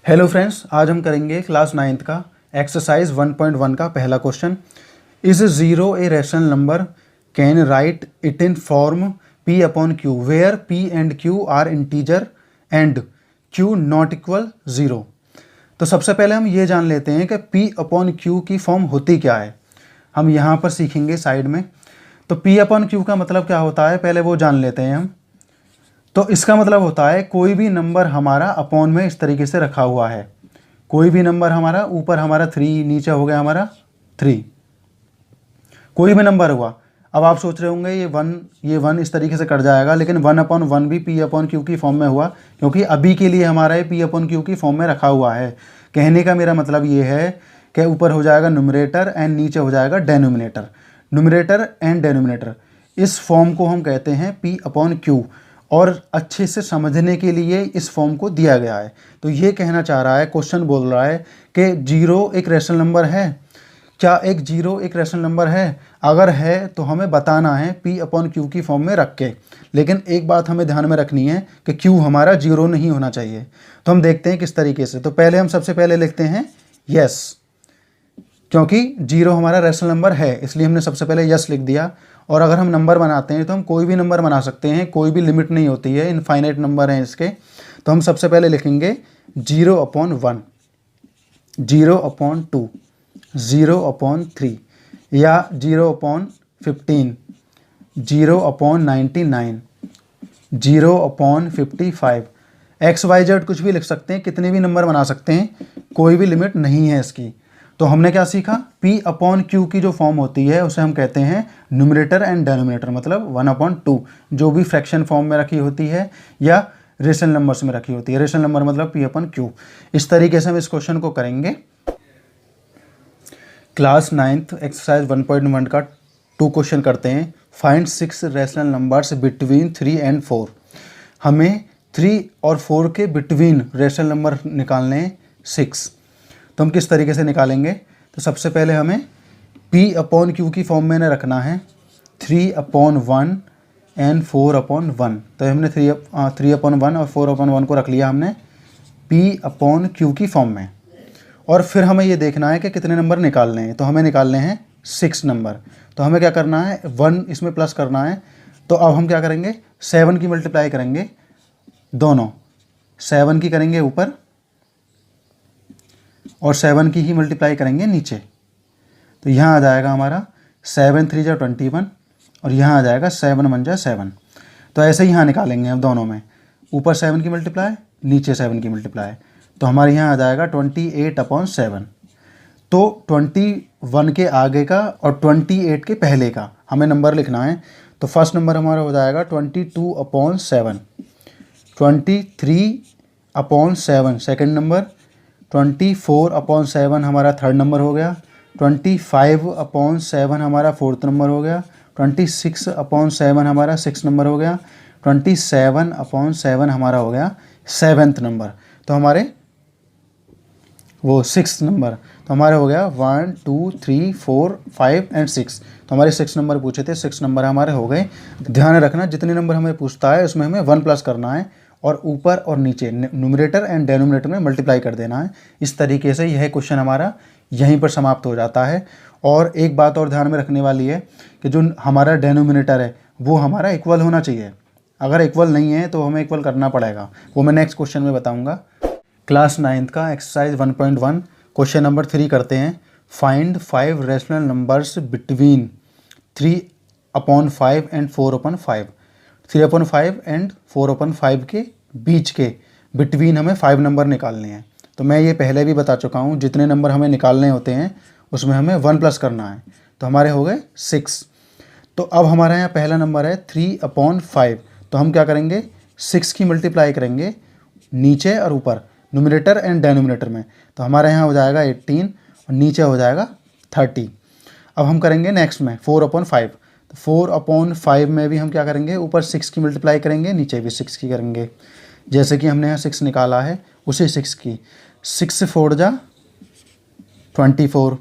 Hello friends, आज हम करेंगे क्लास 9th का एक्सरसाइज 1.1 का पहला question. Is zero a rational number, can write it in form p upon q where p and q are integer and q not equal zero. तो सबसे पहले हम ये जान लेते हैं कि p अपॉन q की फॉर्म होती क्या है। हम यहाँ पर सीखेंगे साइड में। तो p अपॉन q का मतलब क्या होता है, पहले वो जान लेते हैं हम। तो इसका मतलब होता है कोई भी नंबर हमारा अपॉन में इस तरीके से रखा हुआ है। कोई भी नंबर हमारा, ऊपर हमारा 3, नीचे हो गया हमारा 3, कोई भी नंबर हुआ। अब आप सोच रहे होंगे ये वन इस तरीके से कट जाएगा, लेकिन 1/1 भी p अपॉन क्यू की फॉर्म में हुआ, क्योंकि अभी के लिए हमारा ये p अपॉन क्यू की फॉर्म में रखा हुआ है। कहने का मेरा मतलब ये है कि ऊपर हो जाएगा न्यूमरेटर एंड नीचे हो जाएगा डेनोमिनेटर। न्यूमरेटर एंड डेनोमिनेटर, इस फॉर्म को हम कहते हैं p अपॉन क्यू, और अच्छे से समझने के लिए इस फॉर्म को दिया गया है। तो ये कहना चाह रहा है, क्वेश्चन बोल रहा है कि जीरो एक रैशनल नंबर है। क्या एक जीरो एक रैशनल नंबर है? अगर है तो हमें बताना है p अपॉन क्यू की फॉर्म में रख के। लेकिन एक बात हमें ध्यान में रखनी है कि q हमारा जीरो नहीं होना चाहिए। तो हम देखते हैं किस तरीके से। तो पहले हम सबसे पहले लिखते हैं यस, क्योंकि जीरो हमारा रैशनल नंबर है, इसलिए हमने सबसे पहले यस लिख दिया। और अगर हम नंबर बनाते हैं तो हम कोई भी नंबर बना सकते हैं, कोई भी लिमिट नहीं होती है, इनफाइनाइट नंबर हैं इसके। तो हम सबसे पहले लिखेंगे 0/1, 0/2, 0/3 या 0/15, 0/99, 0/55, XYZ कुछ भी लिख सकते हैं, कितने भी नंबर बना सकते हैं, कोई भी लिमिट नहीं है इसकी। तो हमने क्या सीखा, p अपॉन क्यू की जो फॉर्म होती है उसे हम कहते हैं न्यूमरेटर एंड डेनोमिनेटर, मतलब 1/2, जो भी फ्रैक्शन फॉर्म में रखी होती है या रेशनल नंबर्स में रखी होती है। रेशनल नंबर मतलब p अपॉन क्यू। इस तरीके से हम इस क्वेश्चन को करेंगे। क्लास 9th एक्सरसाइज 1.1 का 2 क्वेश्चन करते हैं। Find 6 rational numbers between 3 and 4। हमें 3 और 4 के बिटवीन रैशनल नंबर निकालने हैं 6। तो हम किस तरीके से निकालेंगे? तो सबसे पहले हमें p अपॉन क्यू की फॉर्म में रखना है 3/1 एंड 4/1। तो हमने 3/1 और 4/1 को रख लिया हमने p अपॉन क्यू की फॉर्म में। और फिर हमें ये देखना है कि कितने नंबर निकालने हैं। तो हमें निकालने हैं 6 नंबर। तो हमें क्या करना है, 1 इसमें प्लस करना है। तो अब हम क्या करेंगे, 7 की मल्टीप्लाई करेंगे, दोनों 7 की करेंगे ऊपर और 7 की ही मल्टीप्लाई करेंगे नीचे। तो यहाँ आ जाएगा हमारा 7 3 × 21 और यहाँ आ जाएगा 7 1 × 7। तो ऐसे ही यहाँ निकालेंगे हम दोनों में, ऊपर 7 की मल्टीप्लाई, नीचे 7 की मल्टीप्लाई। तो हमारे यहाँ आ जाएगा 28/7। तो 21 के आगे का और 28 के पहले का हमें नंबर लिखना है। तो फर्स्ट नंबर हमारा हो जाएगा 22/7, 23/7 सेकेंड नंबर, 24/7 हमारा थर्ड नंबर हो गया, 25/7 हमारा फोर्थ नंबर हो गया, 26/7 हमारा सिक्स नंबर हो गया, 27/7 हमारा हो गया सेवन्थ नंबर। तो हमारे वो सिक्स नंबर, तो हमारे हो गया 1 2 3 4 5 एंड 6। तो हमारे 6 नंबर पूछे थे, 6 नंबर हमारे हो गए। ध्यान रखना, जितने नंबर हमें पूछता है उसमें हमें 1 प्लस करना है और ऊपर और नीचे न्यूमरेटर एंड डेनोमिनेटर में मल्टीप्लाई कर देना है। इस तरीके से यह क्वेश्चन हमारा यहीं पर समाप्त हो जाता है। और एक बात और ध्यान में रखने वाली है कि जो हमारा डेनोमिनेटर है वो हमारा इक्वल होना चाहिए। अगर इक्वल नहीं है तो हमें इक्वल करना पड़ेगा, वो मैं नेक्स्ट क्वेश्चन में बताऊँगा। क्लास 9th का एक्सरसाइज 1.1 क्वेश्चन नंबर 3 करते हैं। Find 5 rational numbers between 3/5 and 4/5। 3/5 and 4/5 के बीच के बिटवीन हमें 5 नंबर निकालने हैं। तो मैं ये पहले भी बता चुका हूँ, जितने नंबर हमें निकालने होते हैं उसमें हमें 1 प्लस करना है। तो हमारे हो गए 6। तो अब हमारे यहाँ पहला नंबर है 3/5। तो हम क्या करेंगे, 6 की मल्टीप्लाई करेंगे नीचे और ऊपर, न्यूमरेटर एंड डेनोमिनेटर में। तो हमारे यहाँ हो जाएगा 18 और नीचे हो जाएगा 30। अब हम करेंगे नेक्स्ट में 4/5। तो 4/5 में भी हम क्या करेंगे, ऊपर 6 की मल्टीप्लाई करेंगे, नीचे भी 6 की करेंगे। जैसे कि हमने यहाँ 6 निकाला है उसी 6 की 6 4 जा 24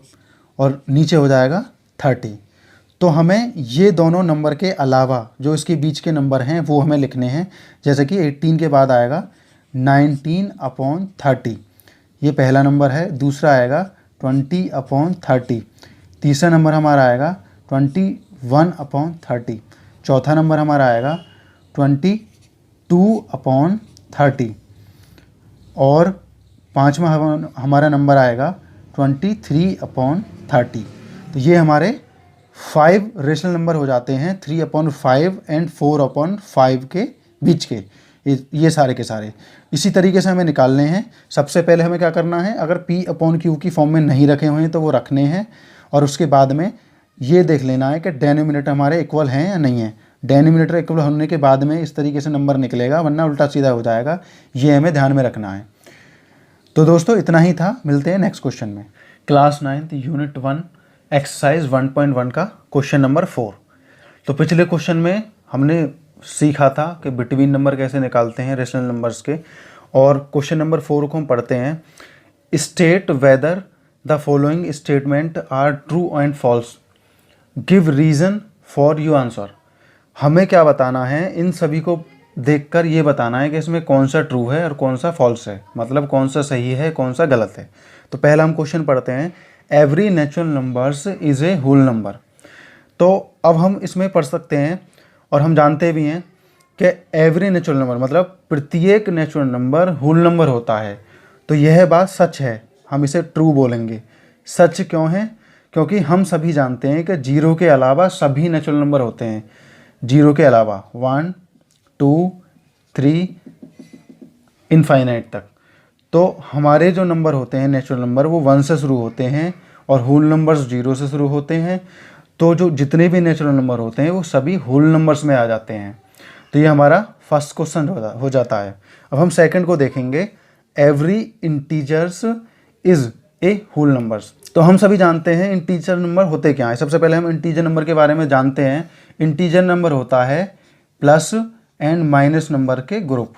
और नीचे हो जाएगा 30। तो हमें ये दोनों नंबर के अलावा जो इसके बीच के नंबर हैं वो हमें लिखने हैं। जैसे कि 18 के बाद आएगा 19/30, ये पहला नंबर है। दूसरा आएगा 20/30। तीसरा नंबर हमारा आएगा 21/30। चौथा नंबर हमारा आएगा 22/30 और पाँचवा हमारा नंबर आएगा 23/30। तो ये हमारे 5 रेशनल नंबर हो जाते हैं 3/5 एंड 4/5 के बीच के, ये सारे के सारे। इसी तरीके से हमें निकालने हैं। सबसे पहले हमें क्या करना है, अगर P/Q की फॉर्म में नहीं रखे हुए हैं तो वो रखने हैं, और उसके बाद में ये देख लेना है कि डेनोमिनेटर हमारे इक्वल हैं या नहीं है। डेनोमिनेटर इक्वल होने के बाद में इस तरीके से नंबर निकलेगा, वरना उल्टा सीधा हो जाएगा। ये हमें ध्यान में रखना है। तो दोस्तों इतना ही था, मिलते हैं नेक्स्ट क्वेश्चन में। क्लास 9th यूनिट 1 एक्सरसाइज 1.1 का क्वेश्चन नंबर 4। तो पिछले क्वेश्चन में हमने सीखा था कि बिटवीन नंबर कैसे निकालते हैं रेशनल नंबर्स के, और क्वेश्चन नंबर 4 को हम पढ़ते हैं। State whether the following statement are true and false, give reason for your answer. हमें क्या बताना है, इन सभी को देखकर ये बताना है कि इसमें कौन सा ट्रू है और कौन सा फॉल्स है, मतलब कौन सा सही है कौन सा गलत है। तो पहला हम क्वेश्चन पढ़ते हैं। Every natural numbers is a whole number. तो अब हम इसमें पढ़ सकते हैं, और हम जानते भी हैं कि एवरी नेचुरल नंबर मतलब प्रत्येक नेचुरल नंबर होल नंबर होता है। तो यह बात सच है, हम इसे ट्रू बोलेंगे। सच क्यों है? क्योंकि हम सभी जानते हैं कि जीरो के अलावा सभी नेचुरल नंबर होते हैं। जीरो के अलावा 1 2 3 इनफाइनाइट तक। तो हमारे जो नंबर होते हैं नेचुरल नंबर, वो 1 से शुरू होते हैं और होल नंबर्स 0 से शुरू होते हैं। तो जो जितने भी नेचुरल नंबर होते हैं वो सभी होल नंबर्स में आ जाते हैं। तो ये हमारा फर्स्ट क्वेश्चन हो जाता है। अब हम सेकंड को देखेंगे। Every integers is a whole numbers. तो हम सभी जानते हैं इंटीजर नंबर होते क्या हैं। सबसे पहले हम इंटीजर नंबर के बारे में जानते हैं। इंटीजर नंबर होता है प्लस एंड माइनस नंबर के ग्रुप,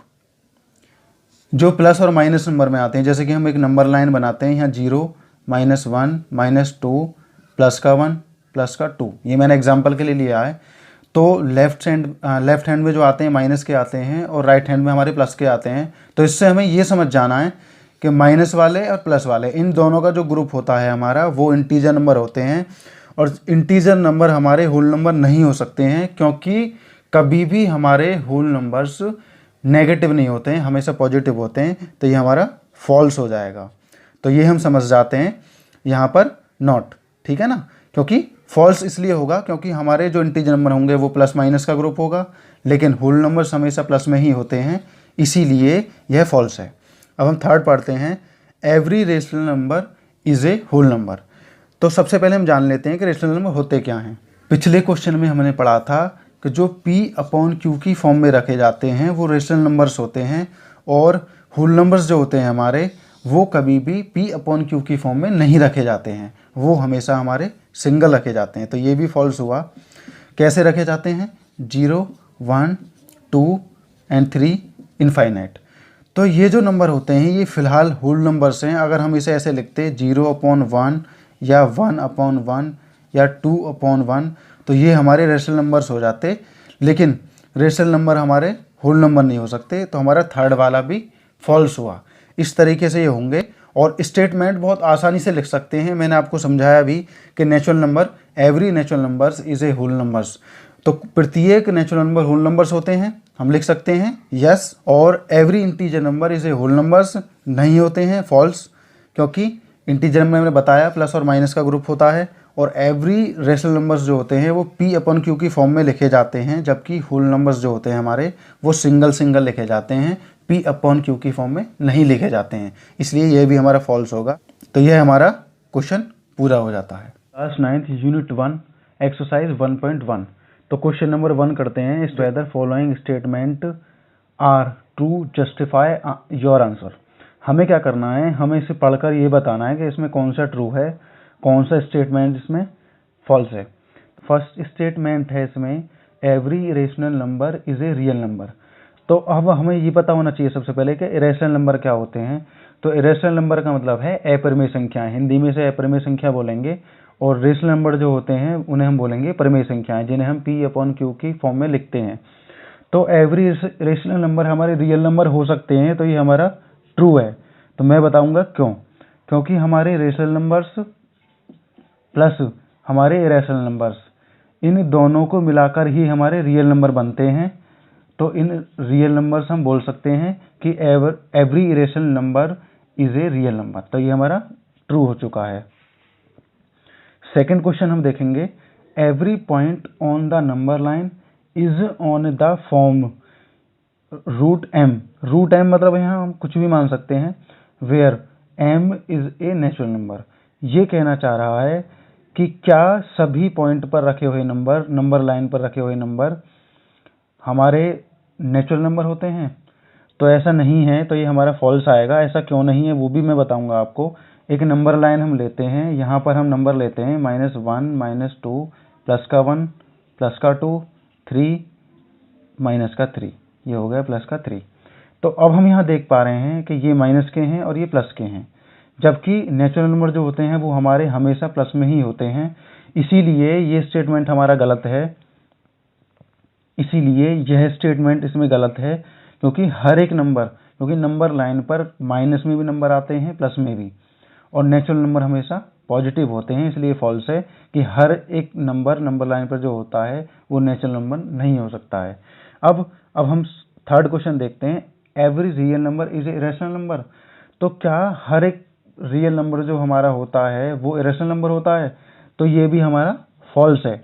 जो प्लस और माइनस नंबर में आते हैं। जैसे कि हम एक नंबर लाइन बनाते हैं, यहाँ 0 -1 -2 प्लस का 1 प्लस का 2, ये मैंने एग्जांपल के लिए लिया है। तो लेफ्ट हैंड में जो आते हैं माइनस के आते हैं, और राइट हैंड में हमारे प्लस के आते हैं। तो इससे हमें ये समझ जाना है कि माइनस वाले और प्लस वाले, इन दोनों का जो ग्रुप होता है हमारा, वो इंटीजर नंबर होते हैं। और इंटीजर नंबर हमारे होल नंबर नहीं हो सकते हैं, क्योंकि कभी भी हमारे होल नंबर्स नेगेटिव नहीं होते हैं, हमेशा पॉजिटिव होते हैं। तो ये हमारा फॉल्स हो जाएगा। तो ये हम समझ जाते हैं यहाँ पर नॉट, ठीक है ना। क्योंकि फॉल्स इसलिए होगा क्योंकि हमारे जो इंटीजर नंबर होंगे वो प्लस माइनस का ग्रुप होगा, लेकिन होल नंबर्स हमेशा प्लस में ही होते हैं, इसीलिए यह फॉल्स है। अब हम थर्ड पढ़ते हैं। Every rational number is a whole number. तो सबसे पहले हम जान लेते हैं कि रेशनल नंबर होते क्या हैं। पिछले क्वेश्चन में हमने पढ़ा था कि जो P/Q की फॉर्म में रखे जाते हैं वो रेशनल नंबर्स होते हैं, और होल नंबर्स जो होते हैं हमारे, वो कभी भी P/Q की फॉर्म में नहीं रखे जाते हैं, वो हमेशा हमारे सिंगल रखे जाते हैं। तो ये भी फॉल्स हुआ। कैसे रखे जाते हैं? 0 1 2 एंड 3 इनफाइनाइट। तो ये जो नंबर होते हैं ये फ़िलहाल होल नंबर्स हैं। अगर हम इसे ऐसे लिखते 0/1 या 1/1 या 2/1, तो ये हमारे रेशनल नंबर्स हो जाते, लेकिन रेशनल नंबर हमारे होल नंबर नहीं हो सकते। तो हमारा थर्ड वाला भी फॉल्स हुआ। इस तरीके से ये होंगे, और स्टेटमेंट बहुत आसानी से लिख सकते हैं। मैंने आपको समझाया भी कि natural number, every natural numbers is a whole numbers. तो प्रत्येक नेचुरल नंबर होल नंबर्स होते हैं, हम लिख सकते हैं यस। और every integer number is a whole numbers नहीं होते हैं, फॉल्स। क्योंकि इंटीजर में मैंने बताया प्लस और माइनस का ग्रुप होता है, और एवरी रेशनल नंबर्स जो होते हैं वो P/Q की फॉर्म में लिखे जाते हैं, जबकि होल नंबर्स जो होते हैं हमारे वो सिंगल लिखे जाते हैं, P/Q की फॉर्म में नहीं लिखे जाते हैं। इसलिए ये भी हमारा फॉल्स होगा। तो यह हमारा क्वेश्चन पूरा हो जाता है। Class 9th unit 1 exercise 1.1। तो क्वेश्चन नंबर 1 करते हैं। इस whether following statement are true justify your answer. हमें क्या करना है, हमें इसे पढ़कर ये बताना है कि इसमें कौन सा ट्रू है, कौन सा स्टेटमेंट इसमें फॉल्स है। फर्स्ट स्टेटमेंट है इसमें, every rational number is a real number. तो अब हमें ये पता होना चाहिए सबसे पहले कि इरेशनल नंबर क्या होते हैं। तो इरेशनल नंबर का मतलब है अपरिमेय संख्याएं, हिंदी में से अपरिमेय संख्या बोलेंगे, और रेशनल नंबर जो होते हैं उन्हें हम बोलेंगे परिमेय संख्याएं, जिन्हें हम P/Q की फॉर्म में लिखते हैं। तो एवरी रेशनल नंबर हमारे रियल नंबर हो सकते हैं, तो ये हमारा ट्रू है। तो मैं बताऊंगा क्यों। क्योंकि हमारे रेशनल नंबर्स प्लस हमारे इरेशनल नंबर्स, इन दोनों को मिलाकर ही हमारे रियल नंबर बनते हैं। तो इन रियल नंबर्स हम बोल सकते हैं कि every irrational number is a real number. तो ये हमारा ट्रू हो चुका है। सेकंड क्वेश्चन हम देखेंगे, every point on the number line is on the form root M. Root M मतलब यहाँ हम कुछ भी मान सकते हैं, where M is a natural number. ये कहना चाह रहा है कि क्या सभी पॉइंट पर रखे हुए नंबर लाइन पर रखे हुए नंबर हमारे नेचुरल नंबर होते हैं। तो ऐसा नहीं है, तो ये हमारा फॉल्स आएगा। ऐसा क्यों नहीं है वो भी मैं बताऊंगा आपको। एक नंबर लाइन हम लेते हैं, यहाँ पर हम नंबर लेते हैं -1 -2 प्लस का 1 प्लस का 2 3 माइनस का 3, ये हो गया प्लस का 3। तो अब हम यहाँ देख पा रहे हैं कि ये माइनस के हैं और ये प्लस के हैं, जबकि नेचुरल नंबर जो होते हैं वो हमारे हमेशा प्लस में ही होते हैं। इसीलिए ये स्टेटमेंट हमारा गलत है। इसीलिए यह स्टेटमेंट इसमें गलत है, क्योंकि हर एक नंबर, क्योंकि नंबर लाइन पर माइनस में भी नंबर आते हैं प्लस में भी, और नेचुरल नंबर हमेशा पॉजिटिव होते हैं। इसलिए फॉल्स है कि हर एक नंबर लाइन पर जो होता है वो नेचुरल नंबर नहीं हो सकता है। अब हम थर्ड क्वेश्चन देखते हैं, every real number is a irrational number. तो क्या हर एक रियल नंबर जो हमारा होता है वो इरेशनल नंबर होता है? तो ये भी हमारा फॉल्स है,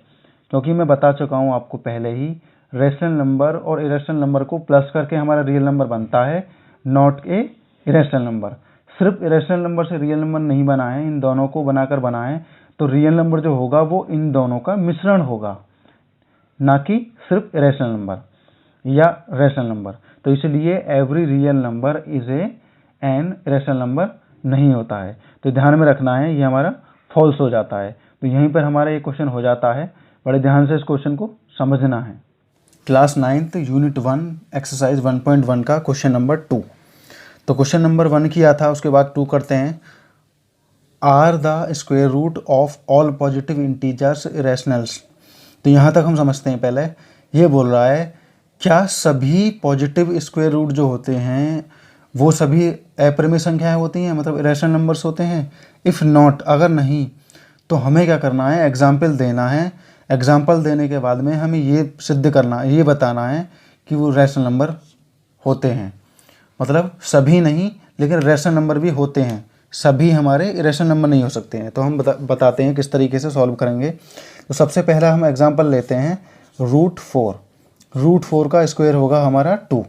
क्योंकि मैं बता चुका हूँ आपको पहले ही, रेशनल नंबर और इरेशनल नंबर को प्लस करके हमारा रियल नंबर बनता है, नॉट ए इरेशनल नंबर। सिर्फ इरेशनल नंबर से रियल नंबर नहीं बना है, इन दोनों को बनाकर बना है। तो रियल नंबर जो होगा वो इन दोनों का मिश्रण होगा, ना कि सिर्फ इरेशनल नंबर या रेशनल नंबर। तो इसलिए every real number is an irrational number नहीं होता है। तो ध्यान में रखना है, ये हमारा फॉल्स हो जाता है। तो यहीं पर हमारा ये क्वेश्चन हो जाता है। बड़े ध्यान से इस क्वेश्चन को समझना है। क्लास 9th यूनिट 1 एक्सरसाइज 1.1 का क्वेश्चन नंबर 2। तो क्वेश्चन नंबर 1 किया था, उसके बाद 2 करते हैं। Are the square root of all positive integers irrationals. तो यहाँ तक हम समझते हैं। पहले ये बोल रहा है, क्या सभी पॉजिटिव स्क्वायर रूट जो होते हैं वो सभी अपरिमेय संख्याएं होती हैं, मतलब इरेशनल नंबर्स होते हैं? इफ़ नॉट, अगर नहीं, तो हमें क्या करना है, एग्जाम्पल देना है। एग्जाम्पल देने के बाद में हमें ये सिद्ध करना, ये बताना है कि वो रैशनल नंबर होते हैं। मतलब सभी नहीं, लेकिन रैशनल नंबर भी होते हैं। सभी हमारे इरेशनल नंबर नहीं हो सकते हैं। तो हम बताते हैं किस तरीके से सॉल्व करेंगे। तो सबसे पहला हम एग्जाम्पल लेते हैं, √4। √4 का स्क्वायर होगा हमारा 2।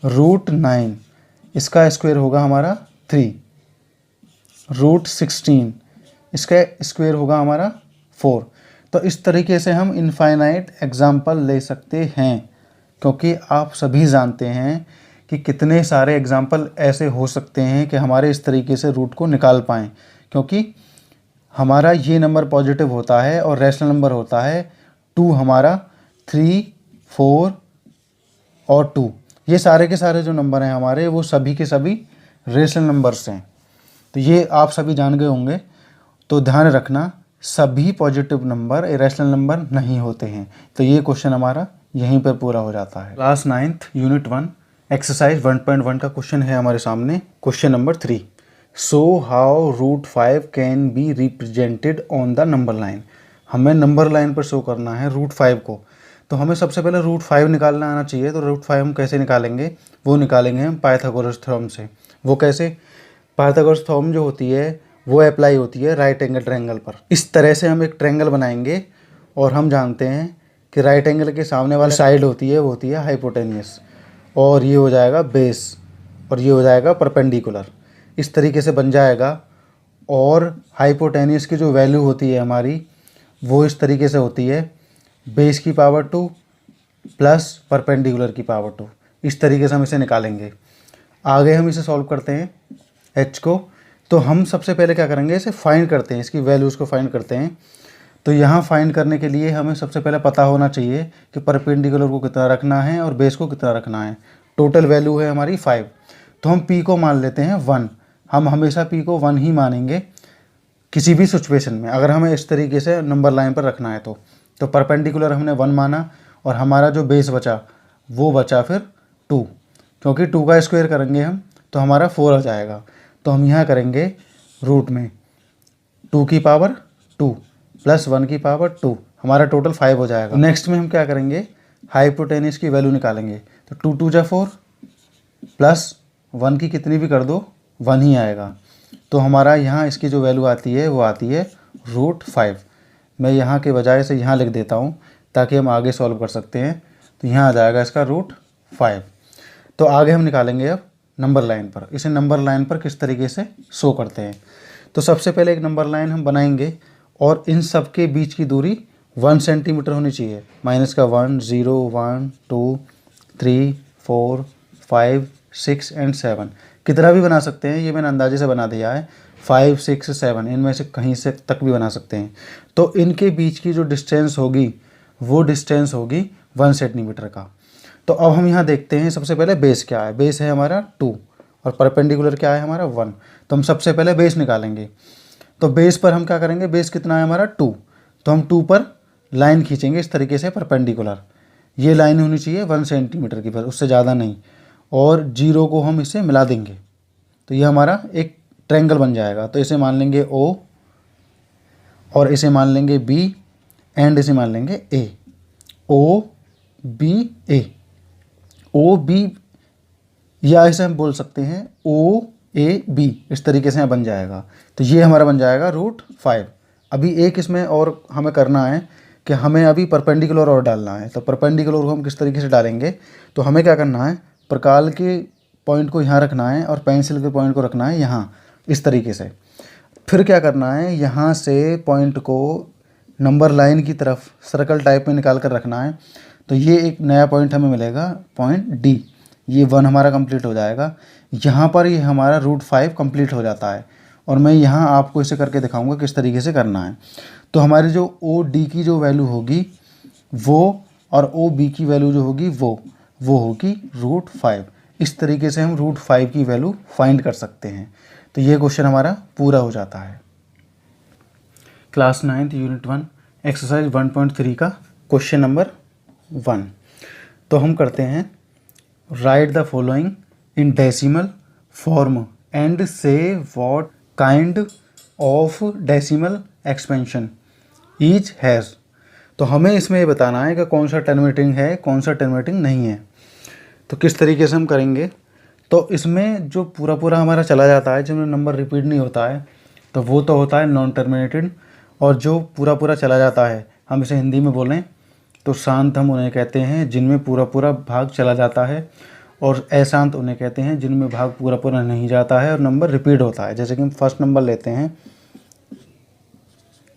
√9 इसका स्क्वायर होगा हमारा 3। √16 इसका स्क्वायर होगा हमारा 4। तो इस तरीके से हम इनफाइनाइट एग्जाम्पल ले सकते हैं, क्योंकि आप सभी जानते हैं कि कितने सारे एग्जाम्पल ऐसे हो सकते हैं कि हमारे इस तरीके से रूट को निकाल पाएँ। क्योंकि हमारा ये नंबर पॉजिटिव होता है और रैशनल नंबर होता है 2 हमारा, 3 4 और 2, ये सारे के सारे जो नंबर हैं हमारे वो सभी के सभी रेशनल नंबर्स हैं। तो ये आप सभी जान गए होंगे। तो ध्यान रखना, सभी पॉजिटिव नंबर इरेशनल नंबर नहीं होते हैं। तो ये क्वेश्चन हमारा यहीं पर पूरा हो जाता है। क्लास 9th यूनिट 1 एक्सरसाइज 1.1 का क्वेश्चन है हमारे सामने। Question number 3, so how √5 can be represented on the number line. हमें नंबर लाइन पर शो करना है √5 को। तो हमें सबसे पहले √5 निकालना आना चाहिए। तो √5 हम कैसे निकालेंगे, वो निकालेंगे हम पाइथागोरस थ्योरम से। वो कैसे, पाइथागोरस थ्योरम जो होती है वो अप्लाई होती है राइट एंगल ट्रायंगल पर। इस तरह से हम एक ट्रायंगल बनाएंगे और हम जानते हैं कि राइट एंगल के सामने वाली साइड होती है वो होती है हाइपोटेनियस, और ये हो जाएगा बेस, और ये हो जाएगा परपेंडिकुलर। इस तरीके से बन जाएगा। और हाइपोटेनियस की जो वैल्यू होती है हमारी वो इस तरीके से होती है, बेस की पावर 2 प्लस परपेंडिकुलर की पावर 2। इस तरीके से हम इसे निकालेंगे। आगे हम इसे सॉल्व करते हैं h को। तो हम सबसे पहले क्या करेंगे, इसे फाइंड करते हैं, इसकी वैल्यूज़ को फाइंड करते हैं। तो यहाँ फाइंड करने के लिए हमें सबसे पहले पता होना चाहिए कि परपेंडिकुलर को कितना रखना है और बेस को कितना रखना है। टोटल वैल्यू है हमारी 5। तो हम p को मान लेते हैं 1। हम हमेशा p को 1 ही मानेंगे किसी भी सिचुएशन में, अगर हमें इस तरीके से नंबर लाइन पर रखना है। तो परपेंडिकुलर हमने 1 माना, और हमारा जो बेस बचा वो बचा फिर 2, क्योंकि 2 का स्क्वायर करेंगे हम तो हमारा 4 आ जाएगा। तो हम यहाँ करेंगे रूट में 2 की पावर 2 प्लस 1 की पावर 2, हमारा टोटल 5 हो जाएगा। नेक्स्ट में हम क्या करेंगे, हाइपोटेनस की वैल्यू निकालेंगे। तो 2 2 जा 4 प्लस 1 की कितनी भी कर दो 1 ही आएगा। तो हमारा यहाँ इसकी जो वैल्यू आती है वो आती है √5। मैं यहाँ के बजाय से यहाँ लिख देता हूँ ताकि हम आगे सॉल्व कर सकते हैं। तो यहाँ आ जाएगा इसका √5। तो आगे हम निकालेंगे अब नंबर लाइन पर। इसे नंबर लाइन पर किस तरीके से शो करते हैं, तो सबसे पहले एक नंबर लाइन हम बनाएंगे और इन सब के बीच की दूरी 1 सेंटीमीटर होनी चाहिए। माइनस का 1 0 1 2 3 4 5 6 एंड 7 कितना भी बना सकते हैं, ये मैंने अंदाजे से बना दिया है। 5 6 7 इनमें से कहीं से तक भी बना सकते हैं। तो इनके बीच की जो डिस्टेंस होगी वो डिस्टेंस होगी 1 सेंटीमीटर का। तो अब हम यहाँ देखते हैं सबसे पहले बेस क्या है। बेस है हमारा 2 और परपेंडिकुलर क्या है हमारा 1। तो हम सबसे पहले बेस निकालेंगे। तो बेस पर हम क्या करेंगे, बेस कितना है हमारा 2, तो हम 2 पर लाइन खींचेंगे इस तरीके से परपेंडिकुलर। ये लाइन होनी चाहिए 1 सेंटीमीटर की, बस उससे ज़्यादा नहीं। और 0 को हम इससे मिला देंगे तो ये हमारा एक ट्रायंगल बन जाएगा। तो इसे मान लेंगे O और इसे मान लेंगे B एंड इसे मान लेंगे A। OBA, OB या इसे हम बोल सकते हैं OAB, इस तरीके से बन जाएगा। तो ये हमारा बन जाएगा √5। अभी एक इसमें और हमें करना है कि हमें अभी परपेंडिकुलर और डालना है। तो परपेंडिकुलर को हम किस तरीके से डालेंगे, तो हमें क्या करना है, प्रकाल के पॉइंट को यहाँ रखना है और पेंसिल के पॉइंट को रखना है यहाँ इस तरीके से। फिर क्या करना है, यहाँ से पॉइंट को नंबर लाइन की तरफ सर्कल टाइप में निकाल कर रखना है। तो ये एक नया पॉइंट हमें मिलेगा, पॉइंट D। ये 1 हमारा कंप्लीट हो जाएगा। यहाँ पर ये हमारा √5 कंप्लीट हो जाता है और मैं यहाँ आपको इसे करके दिखाऊंगा किस तरीके से करना है। तो हमारी जो OD की जो वैल्यू होगी वो और OB की वैल्यू जो होगी वो होगी √5। इस तरीके से हम √5 की वैल्यू फाइंड कर सकते हैं। तो ये क्वेश्चन हमारा पूरा हो जाता है। क्लास 9th यूनिट 1 एक्सरसाइज 1.3 का क्वेश्चन नंबर 1। तो हम करते हैं, write the following in decimal form and say what kind of decimal expansion each has. तो हमें इसमें ये बताना है कि कौन सा टर्मिनेटिंग है, कौन सा टर्मिनेटिंग नहीं है। तो किस तरीके से हम करेंगे, तो इसमें जो पूरा हमारा चला जाता है, जिसमें नंबर रिपीट नहीं होता है, तो वो तो होता है नॉन टर्मिनेटेड। और जो पूरा चला जाता है, हम इसे हिंदी में बोलें तो शांत हम उन्हें कहते हैं जिनमें पूरा भाग चला जाता है, और अशांत उन्हें कहते हैं जिनमें भाग पूरा नहीं जाता है और नंबर रिपीट होता है। जैसे कि हम फर्स्ट नंबर लेते हैं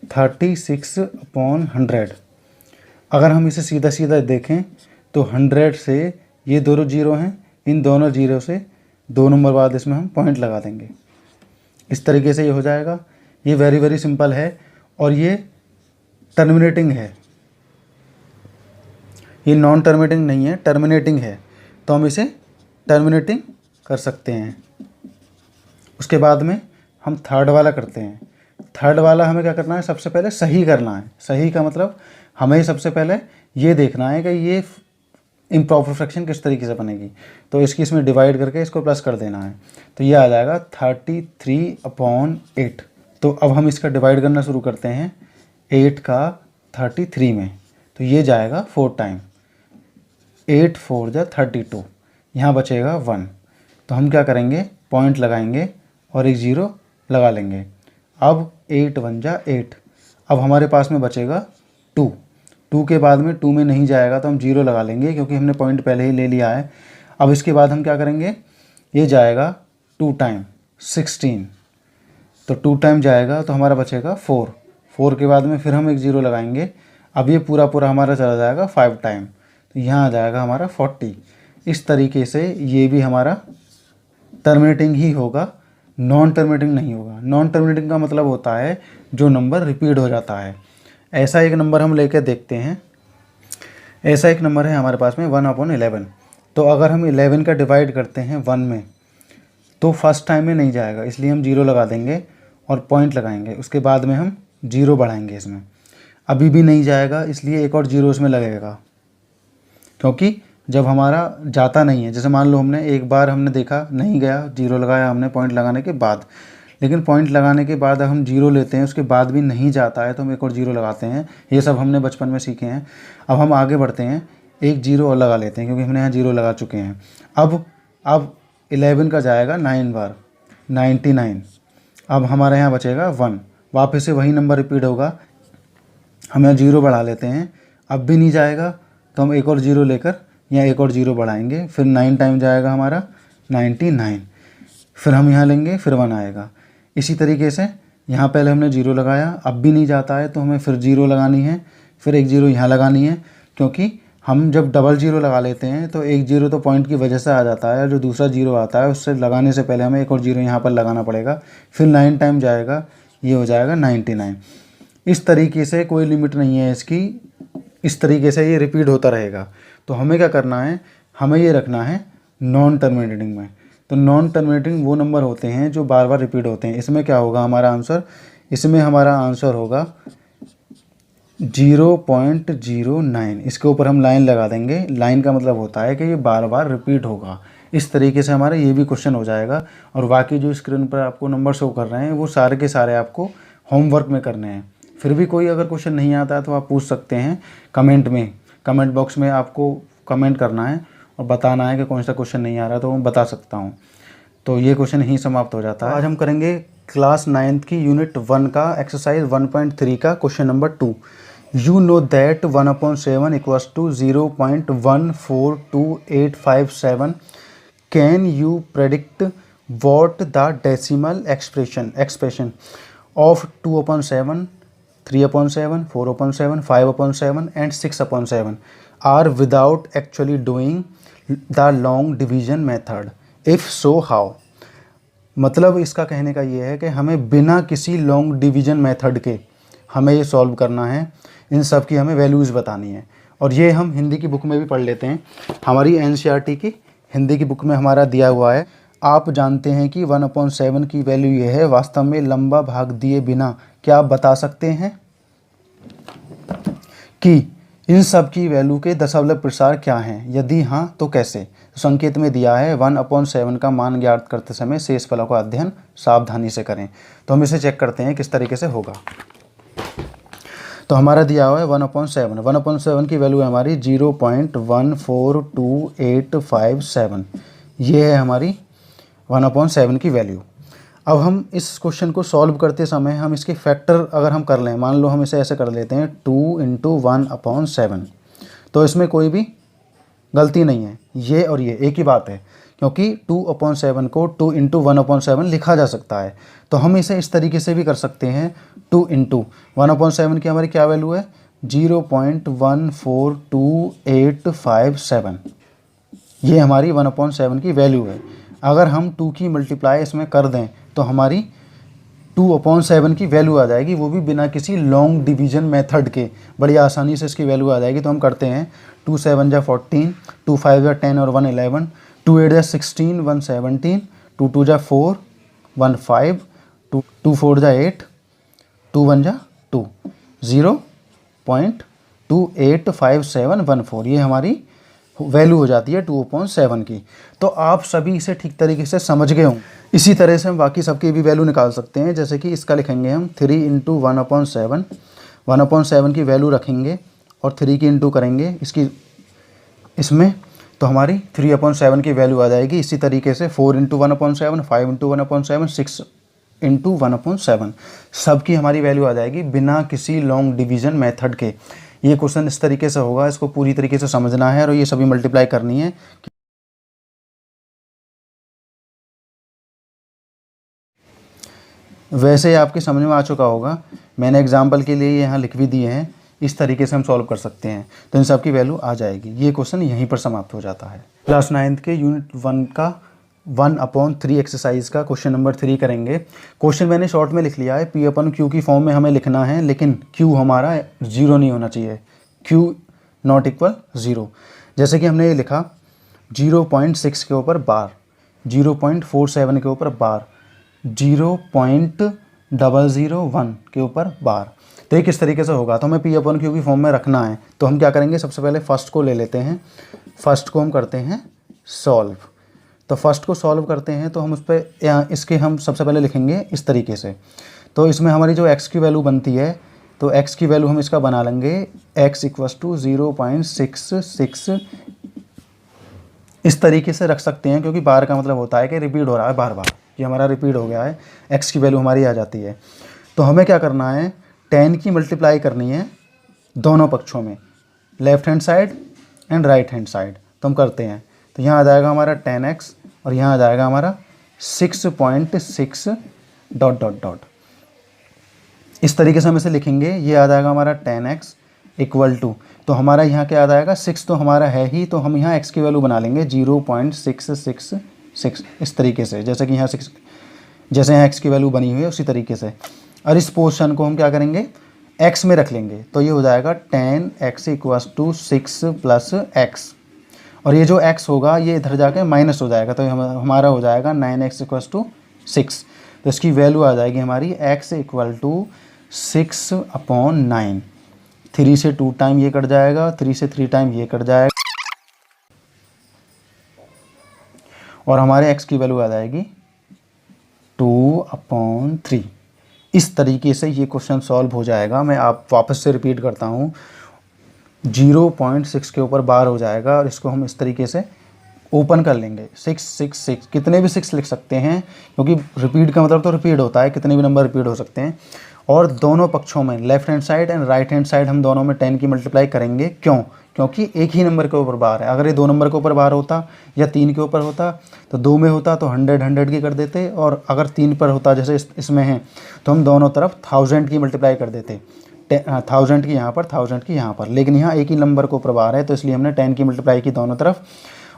36/100। अगर हम इसे सीधा देखें तो 100 से ये दोनों जीरो हैं, इन दोनों जीरो से 2 नंबर बाद इसमें हम पॉइंट लगा देंगे। इस तरीके से ये हो जाएगा। ये वेरी सिंपल है और ये टर्मिनेटिंग है, ये नॉन टर्मिनेटिंग नहीं है, टर्मिनेटिंग है। तो हम इसे टर्मिनेटिंग कर सकते हैं। उसके बाद में हम थर्ड वाला करते हैं। थर्ड वाला हमें क्या करना है, सबसे पहले सही करना है। सही का मतलब हमें सबसे पहले ये देखना है कि ये इम्प्रॉपर फ्रैक्शन किस तरीके से बनेगी। तो इसकी इसमें डिवाइड करके इसको प्लस कर देना है। तो ये आ जाएगा 33/8। तो अब हम इसका डिवाइड करना शुरू करते हैं 8 का 33 में। तो ये जाएगा 4 टाइम, 8 4 जा 32, यहाँ बचेगा 1। तो हम क्या करेंगे, पॉइंट लगाएंगे और एक 0 लगा लेंगे। अब 8 1 जा 8। अब हमारे पास में बचेगा 2। 2 के बाद में 2 में नहीं जाएगा तो हम 0 लगा लेंगे क्योंकि हमने पॉइंट पहले ही ले लिया है। अब इसके बाद हम क्या करेंगे, ये जाएगा 2 टाइम 16। तो 2 टाइम जाएगा तो हमारा बचेगा 4। 4 के बाद में फिर हम एक 0 लगाएंगे। अब ये पूरा हमारा चला जाएगा 5 टाइम। तो यहाँ आ जाएगा हमारा 40। इस तरीके से ये भी हमारा टर्मिनेटिंग ही होगा, नॉन टर्मिनेटिंग नहीं होगा। नॉन टर्मिनेटिंग का मतलब होता है जो नंबर रिपीट हो जाता है। ऐसा एक नंबर हम लेकर देखते हैं। ऐसा एक नंबर है हमारे पास में 1/11। तो अगर हम 11 का डिवाइड करते हैं 1 में तो फर्स्ट टाइम में नहीं जाएगा, इसलिए हम 0 लगा देंगे और पॉइंट लगाएंगे। उसके बाद में हम 0 बढ़ाएंगे इसमें, अभी भी नहीं जाएगा इसलिए एक और 0 इसमें लगेगा क्योंकि जब हमारा जाता नहीं है, जैसे मान लो हमने एक बार हमने देखा नहीं गया, जीरो लगाया हमने पॉइंट लगाने के बाद, लेकिन पॉइंट लगाने के बाद हम जीरो लेते हैं, उसके बाद भी नहीं जाता है तो हम एक और जीरो लगाते हैं। ये सब हमने बचपन में सीखे हैं। अब हम आगे बढ़ते हैं, एक जीरो और लगा लेते हैं क्योंकि हमने यहाँ जीरो लगा चुके हैं। अब 11 का जाएगा 9 बार, 99। अब हमारे यहाँ बचेगा 1, वापस से वही नंबर रिपीट होगा। हम यहाँ जीरो बढ़ा लेते हैं, अब भी नहीं जाएगा तो हम एक और जीरो लेकर यहाँ एक और जीरो बढ़ाएंगे, फिर 9 टाइम जाएगा हमारा 99, फिर हम यहाँ लेंगे, फिर 1 आएगा। इसी तरीके से यहाँ पहले हमने जीरो लगाया, अब भी नहीं जाता है तो हमें फिर जीरो लगानी है, फिर एक जीरो यहाँ लगानी है, क्योंकि हम जब डबल जीरो लगा लेते हैं तो एक जीरो तो पॉइंट की वजह से आ जाता है, जो दूसरा जीरो आता है उससे लगाने से पहले हमें एक और जीरो यहाँ पर लगाना पड़ेगा, फिर 9 टाइम जाएगा, ये हो जाएगा 99। इस तरीके से कोई लिमिट नहीं है इसकी, इस तरीके से ये रिपीट होता रहेगा। तो हमें क्या करना है, हमें ये रखना है नॉन टर्मिनेटिंग में। तो नॉन टर्मिनेटिंग वो नंबर होते हैं जो बार बार रिपीट होते हैं। इसमें क्या होगा हमारा आंसर, इसमें हमारा आंसर होगा 0.09। इसके ऊपर हम लाइन लगा देंगे, लाइन का मतलब होता है कि ये बार बार रिपीट होगा। इस तरीके से हमारा ये भी क्वेश्चन हो जाएगा। और बाकी जो स्क्रीन पर आपको नंबर शो कर रहे हैं वो सारे के सारे आपको होमवर्क में करने हैं। फिर भी कोई अगर क्वेश्चन नहीं आता है तो आप पूछ सकते हैं कमेंट में, कमेंट बॉक्स में आपको कमेंट करना है और बताना है कि कौन सा क्वेश्चन नहीं आ रहा, तो मैं बता सकता हूँ। तो ये क्वेश्चन यहीं समाप्त हो जाता है। आज हम करेंगे क्लास 9th की यूनिट 1 का एक्सरसाइज 1.3 का question number 2। You know that 1/7 equals to 0.142857। Can you predict what the decimal expression of 2/7, 3/7, 4/7, 5/7 and 6/7 are without actually doing the long division method? If so, how? मतलब इसका कहने का ये है कि हमें बिना किसी लॉन्ग डिवीजन मेथड के हमें ये सॉल्व करना है, इन सब की हमें वैल्यूज़ बतानी है। और ये हम हिंदी की बुक में भी पढ़ लेते हैं। हमारी NCERT की हिंदी की बुक में हमारा दिया हुआ है, आप जानते हैं कि 1/7 की वैल्यू ये है, वास्तव में लंबा भाग दिए बिना क्या आप बता सकते हैं कि इन सब की वैल्यू के दशमलव प्रसार क्या हैं? यदि हाँ तो कैसे? तो संकेत में दिया है 1/7 का मान ज्ञात करते समय शेष फलों का अध्ययन सावधानी से करें। तो हम इसे चेक करते हैं किस तरीके से होगा। तो हमारा दिया हुआ है 1/7 की वैल्यू है हमारी 0.142857। ये है हमारी 1/7 की वैल्यू। अब हम इस क्वेश्चन को सॉल्व करते समय हम इसके फैक्टर अगर हम कर लें, मान लो हम इसे ऐसे कर लेते हैं 2 × 1/7, तो इसमें कोई भी गलती नहीं है, ये और ये एक ही बात है, क्योंकि 2/7 को 2 × 1/7 लिखा जा सकता है। तो हम इसे इस तरीके से भी कर सकते हैं, 2 × 1/7 की हमारी क्या वैल्यू है 0.142857। ये हमारी 1/7 की वैल्यू है। अगर हम 2 की मल्टीप्लाई इसमें कर दें तो हमारी 2/7 की वैल्यू आ जाएगी, वो भी बिना किसी लॉन्ग डिवीजन मेथड के बड़ी आसानी से इसकी वैल्यू आ जाएगी। तो हम करते हैं 2 × 7 = 14, 2 × 5 = 10 और 1 = 11, 2 × 8 = 16, 1 = 17, 2 × 2 = 4, 1 = 5, 2 × 4 = 8, 2 × 1 = 2, 0.285714। ये हमारी वैल्यू हो जाती है 2/7 की। तो आप सभी इसे ठीक तरीके से समझ गए हों। इसी तरह से हम बाकी सबकी भी वैल्यू निकाल सकते हैं। जैसे कि इसका लिखेंगे हम 3 × 1/7, 1/7 की वैल्यू रखेंगे और 3 की इंटू करेंगे इसमें, तो हमारी 3/7 की वैल्यू आ जाएगी। इसी तरीके से 4 × 1/7, 5 × 1/7, 6 × 1/7 सबकी हमारी वैल्यू आ जाएगी बिना किसी लॉन्ग डिवीजन मेथड के। ये क्वेश्चन इस तरीके से होगा, इसको पूरी तरीके से समझना है और ये सभी मल्टीप्लाई करनी है। वैसे आपके समझ में आ चुका होगा, मैंने एग्जाम्पल के लिए यहाँ लिख भी दिए हैं, इस तरीके से हम सॉल्व कर सकते हैं। तो इन सब की वैल्यू आ जाएगी। ये क्वेश्चन यहीं पर समाप्त हो जाता है। क्लास 9th के यूनिट 1 का 1/3 एक्सरसाइज का क्वेश्चन नंबर 3 करेंगे। क्वेश्चन मैंने शॉर्ट में लिख लिया है, P/Q की फॉर्म में हमें लिखना है, लेकिन Q हमारा 0 नहीं होना चाहिए, Q ≠ 0। जैसे कि हमने ये लिखा 0.6 के ऊपर बार, 0.47 के ऊपर बार, 0.001 के ऊपर बार। तो ये किस तरीके से होगा, तो हमें P/Q की फॉर्म में रखना है। तो हम क्या करेंगे, सबसे पहले फर्स्ट को ले लेते हैं, फर्स्ट को हम करते हैं सॉल्व। तो फर्स्ट को सॉल्व करते हैं तो हम उस पर इसके हम सबसे पहले लिखेंगे इस तरीके से। तो इसमें हमारी जो x की वैल्यू बनती है, तो x की वैल्यू हम इसका बना लेंगे x = 0.66, इस तरीके से रख सकते हैं, क्योंकि बार का मतलब होता है कि रिपीट हो रहा है बार बार, ये हमारा रिपीट हो गया है, x की वैल्यू हमारी आ जाती है। तो हमें क्या करना है, 10 की मल्टीप्लाई करनी है दोनों पक्षों में, left hand side and right hand side. तो हम करते हैं, तो यहाँ आ जाएगा हमारा 10x और यहाँ आ जाएगा हमारा 6.6 ... इस तरीके से हम इसे लिखेंगे। ये आ जाएगा हमारा 10x = तो हमारा यहाँ क्या आ जाएगा, 6 तो हमारा है ही, तो हम यहाँ x की वैल्यू बना लेंगे 0.666, इस तरीके से, जैसे कि यहाँ 6, जैसे यहाँ x की वैल्यू बनी हुई है उसी तरीके से। और इस पोर्शन को हम क्या करेंगे, x में रख लेंगे। तो ये हो जाएगा 10x = 6 + x, और ये जो x होगा ये इधर जाके माइनस हो जाएगा, तो हमारा हो जाएगा 9x = 6। तो इसकी वैल्यू आ जाएगी हमारी x = 6/9। 3 से 2 टाइम ये कट जाएगा, 3 से 3 टाइम ये कट जाएगा, और हमारे x की वैल्यू आ जाएगी 2/3। इस तरीके से ये क्वेश्चन सॉल्व हो जाएगा। मैं आप वापस से रिपीट करता हूँ, 0.6 के ऊपर बार हो जाएगा, और इसको हम इस तरीके से ओपन कर लेंगे, 666, कितने भी 6 लिख सकते हैं, क्योंकि रिपीट का मतलब तो रिपीट होता है, कितने भी नंबर रिपीट हो सकते हैं। और दोनों पक्षों में, left hand side and right hand side, हम दोनों में 10 की मल्टीप्लाई करेंगे। क्यों? क्योंकि एक ही नंबर के ऊपर बार है। अगर ये 2 नंबर के ऊपर बार होता या 3 के ऊपर होता, तो 2 में होता तो 100 की कर देते, और अगर 3 पर होता जैसे इसमें है, तो हम दोनों तरफ 1000 की मल्टीप्लाई कर देते, 1000 की यहाँ पर, 1000 की यहाँ पर। लेकिन यहाँ एक ही नंबर के ऊपर बार है, तो इसलिए हमने 10 की मल्टीप्लाई की दोनों तरफ,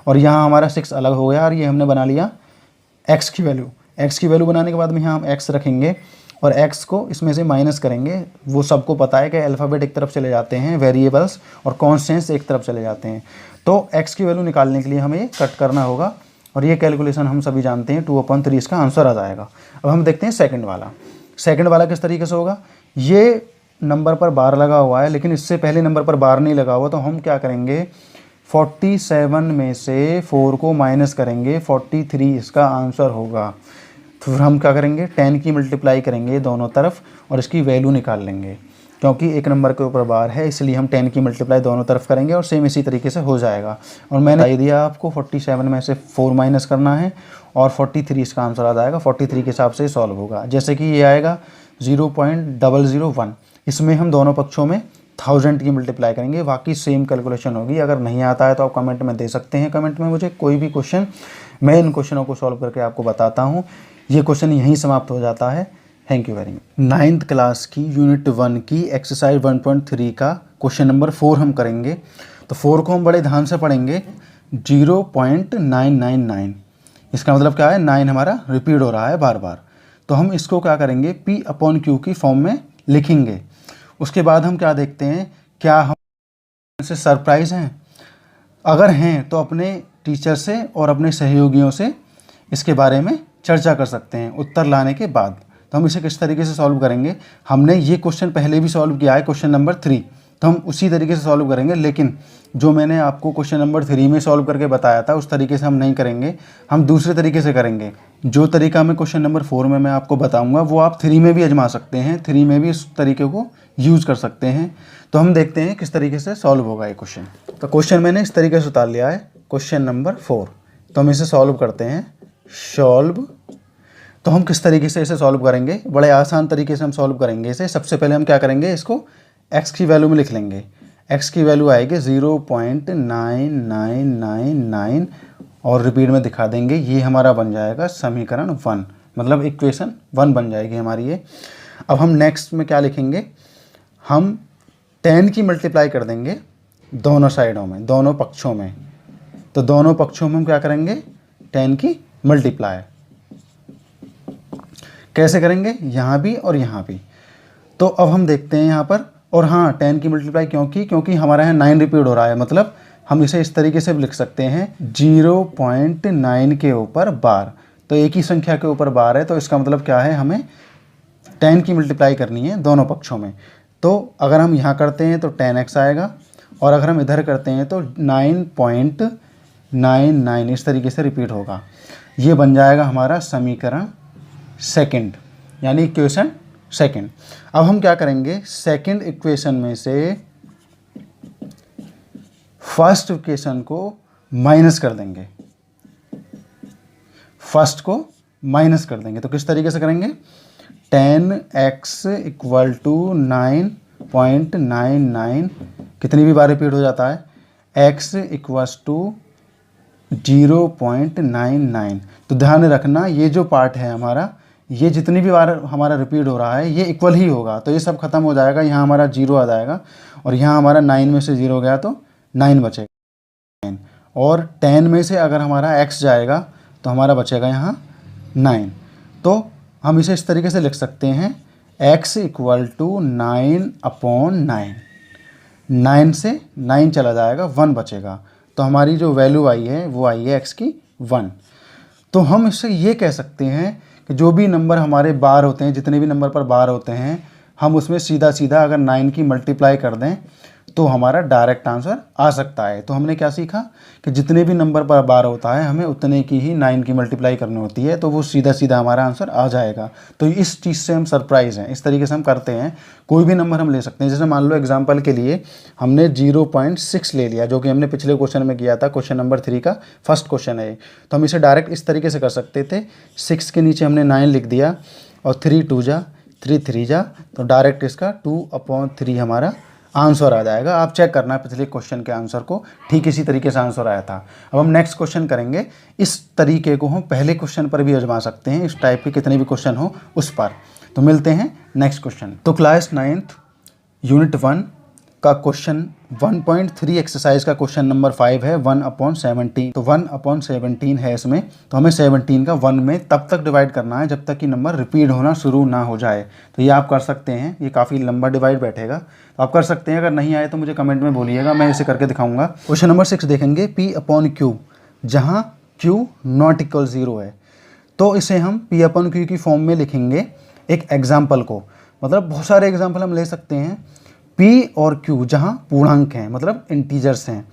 और यहाँ हमारा 6 अलग हो गया, और ये हमने बना लिया x की वैल्यू। x की वैल्यू बनाने के बाद में यहाँ हम x रखेंगे, और x को इसमें से माइनस करेंगे। वो सबको पता है कि अल्फ़ाबेट एक तरफ चले जाते हैं, वेरिएबल्स और कॉन्स्टेंट्स एक तरफ चले जाते हैं। तो x की वैल्यू निकालने के लिए हमें ये कट करना होगा, और ये कैलकुलेशन हम सभी जानते हैं, 2/3 इसका आंसर आ जाएगा। अब हम देखते हैं सेकंड वाला। सेकंड वाला किस तरीके से होगा, ये नंबर पर बार लगा हुआ है, लेकिन इससे पहले नंबर पर बार नहीं लगा हुआ, तो हम क्या करेंगे, 47 में से 4 को माइनस करेंगे, 43 इसका आंसर होगा। फिर हम क्या करेंगे, 10 की मल्टीप्लाई करेंगे दोनों तरफ, और इसकी वैल्यू निकाल लेंगे। क्योंकि एक नंबर के ऊपर बार है, इसलिए हम 10 की मल्टीप्लाई दोनों तरफ करेंगे, और सेम इसी तरीके से हो जाएगा। और मैंने बता दिया आपको, 47 में से 4 माइनस करना है, और 43 इसका आंसर आ जाएगा। 43 के हिसाब से सॉल्व होगा। जैसे कि ये आएगा 0.001, इसमें हम दोनों पक्षों में 1000 की मल्टीप्लाई करेंगे। बाकी सेम कैलकुलेशन होगी। अगर नहीं आता है तो आप कमेंट में दे सकते हैं, कमेंट में मुझे कोई भी क्वेश्चन, मैं इन क्वेश्चनों को सॉल्व करके आपको बताता हूँ। ये क्वेश्चन यहीं समाप्त हो जाता है। Thank you very much. 9th class की यूनिट 1 की एक्सरसाइज 1.3 का क्वेश्चन नंबर 4 हम करेंगे। तो 4 को हम बड़े ध्यान से पढ़ेंगे। 0.999, इसका मतलब क्या है, 9 हमारा रिपीट हो रहा है बार बार। तो हम इसको क्या करेंगे, P/Q की फॉर्म में लिखेंगे। उसके बाद हम क्या देखते हैं, क्या हम से सरप्राइज़ हैं। अगर हैं तो अपने टीचर से और अपने सहयोगियों से इसके बारे में चर्चा कर सकते हैं उत्तर लाने के बाद। तो हम इसे किस तरीके से सॉल्व करेंगे, हमने ये क्वेश्चन पहले भी सॉल्व किया है, क्वेश्चन नंबर 3, तो हम उसी तरीके से सॉल्व करेंगे। लेकिन जो मैंने आपको क्वेश्चन नंबर 3 में सॉल्व करके बताया था, उस तरीके से हम नहीं करेंगे, हम दूसरे तरीके से करेंगे। जो तरीका मैं क्वेश्चन नंबर 4 में मैं आपको बताऊंगा, वो आप 3 में भी आजमा सकते हैं, 3 में भी इस तरीके को यूज़ कर सकते हैं। तो हम देखते हैं किस तरीके से सॉल्व होगा ये क्वेश्चन। तो क्वेश्चन मैंने इस तरीके से उतार लिया है, क्वेश्चन नंबर 4। तो हम इसे सॉल्व करते हैं, सॉल्व। तो हम किस तरीके से इसे सॉल्व करेंगे, बड़े आसान तरीके से हम सॉल्व करेंगे इसे। सबसे पहले हम क्या करेंगे, इसको x की वैल्यू में लिख लेंगे। x की वैल्यू आएगी 0.9999, और रिपीट में दिखा देंगे। ये हमारा बन जाएगा समीकरण 1, मतलब इक्वेशन 1 बन जाएगी हमारी ये। अब हम नेक्स्ट में क्या लिखेंगे, हम 10 की मल्टीप्लाई कर देंगे दोनों साइडों में, दोनों पक्षों में। तो दोनों पक्षों में हम क्या करेंगे, 10 की मल्टीप्लाई। कैसे करेंगे, यहाँ भी और यहाँ भी। तो अब हम देखते हैं यहाँ पर, और हाँ 10 की मल्टीप्लाई क्योंकि हमारा यहाँ 9 रिपीट हो रहा है, मतलब हम इसे इस तरीके से भी लिख सकते हैं, 0.9 के ऊपर बार। तो एक ही संख्या के ऊपर बार है, तो इसका मतलब क्या है, हमें 10 की मल्टीप्लाई करनी है दोनों पक्षों में। तो अगर हम यहाँ करते हैं तो 10x आएगा, और अगर हम इधर करते हैं तो 9.99 इस तरीके से रिपीट होगा। ये बन जाएगा हमारा समीकरण सेकंड, यानी इक्वेशन सेकंड। अब हम क्या करेंगे, सेकंड इक्वेशन में से फर्स्ट इक्वेशन को माइनस कर देंगे, फर्स्ट को माइनस कर देंगे। तो किस तरीके से करेंगे, 10x इक्वल टू 9.99 कितनी भी बार रिपीट हो जाता है, x इक्वल्स टू 0.99। तो ध्यान रखना ये जो पार्ट है हमारा, ये जितनी भी बार हमारा रिपीट हो रहा है ये इक्वल ही होगा। तो ये सब खत्म हो जाएगा, यहाँ हमारा 0 आ जाएगा, और यहाँ हमारा 9 में से 0 गया तो 9 बचेगा 9, और 10 में से अगर हमारा x जाएगा तो हमारा बचेगा यहाँ 9। तो हम इसे इस तरीके से लिख सकते हैं, x इक्वल टू 9/9, 9 से 9 चला जाएगा, 1 बचेगा। तो हमारी जो वैल्यू आई है वो आई है x की 1। तो हम इससे ये कह सकते हैं कि जो भी नंबर हमारे बार होते हैं, जितने भी नंबर पर बार होते हैं, हम उसमें सीधा सीधा अगर 9 की मल्टीप्लाई कर दें तो हमारा डायरेक्ट आंसर आ सकता है। तो हमने क्या सीखा कि जितने भी नंबर पर बार होता है हमें उतने की ही 9 की मल्टीप्लाई करनी होती है, तो वो सीधा सीधा हमारा आंसर आ जाएगा। तो इस चीज़ से हम सरप्राइज़ हैं, इस तरीके से हम करते हैं। कोई भी नंबर हम ले सकते हैं, जैसे मान लो एग्जांपल के लिए हमने 0.6 ले लिया, जो कि हमने पिछले क्वेश्चन में किया था, क्वेश्चन नंबर 3 का फर्स्ट क्वेश्चन है। तो हम इसे डायरेक्ट इस तरीके से कर सकते थे, 6 के नीचे हमने 9 लिख दिया, और 3 2 जा 3 3 जा, तो डायरेक्ट इसका 2/3 हमारा आंसर आ जाएगा। आप चेक करना पिछले क्वेश्चन के आंसर को, ठीक इसी तरीके से आंसर आया था। अब हम नेक्स्ट क्वेश्चन करेंगे। इस तरीके को हम पहले क्वेश्चन पर भी आजमा सकते हैं, इस टाइप के कितने भी क्वेश्चन हो उस पर। तो मिलते हैं नेक्स्ट क्वेश्चन। तो क्लास 9th यूनिट 1 का क्वेश्चन 1.3 एक्सरसाइज का क्वेश्चन नंबर 5 है, 1/17। तो 1/17 है इसमें, तो हमें 17 का 1 में तब तक डिवाइड करना है जब तक कि नंबर रिपीट होना शुरू ना हो जाए। तो ये आप कर सकते हैं, ये काफ़ी लंबा डिवाइड बैठेगा, तो आप कर सकते हैं। अगर नहीं आए तो मुझे कमेंट में बोलिएगा, मैं इसे करके दिखाऊंगा। क्वेश्चन नंबर 6 देखेंगे, P/Q, जहाँ Q नॉट इक्वल 0 है। तो इसे हम P/Q की फॉर्म में लिखेंगे एक एग्जाम्पल को, मतलब बहुत सारे एग्जाम्पल हम ले सकते हैं। P और Q जहाँ पूर्णांक हैं, मतलब इंटीजर्स हैं,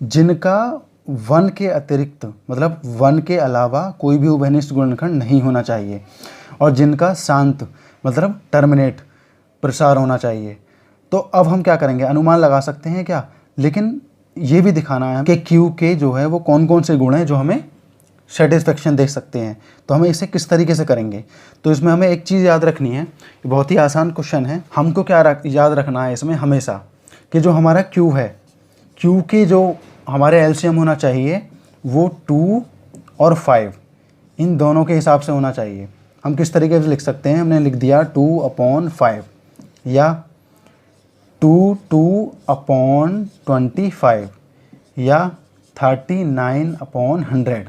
जिनका 1 के अतिरिक्त, मतलब 1 के अलावा कोई भी उभयनिष्ठ गुणनखंड नहीं होना चाहिए, और जिनका शांत, मतलब टर्मिनेट प्रसार होना चाहिए। तो अब हम क्या करेंगे, अनुमान लगा सकते हैं क्या, लेकिन ये भी दिखाना है कि Q के जो है वो कौन कौन से गुण हैं जो हमें सेटिस्फेक्शन दे सकते हैं। तो हमें इसे किस तरीके से करेंगे, तो इसमें हमें एक चीज़ याद रखनी है, बहुत ही आसान क्वेश्चन है। हमको क्या याद रखना है इसमें हमेशा, कि जो हमारा Q है, Q के जो हमारे एलसीएम होना चाहिए वो 2 और 5 इन दोनों के हिसाब से होना चाहिए। हम किस तरीके से लिख सकते हैं, हमने लिख दिया 2/5 या 2/25 या 39/100।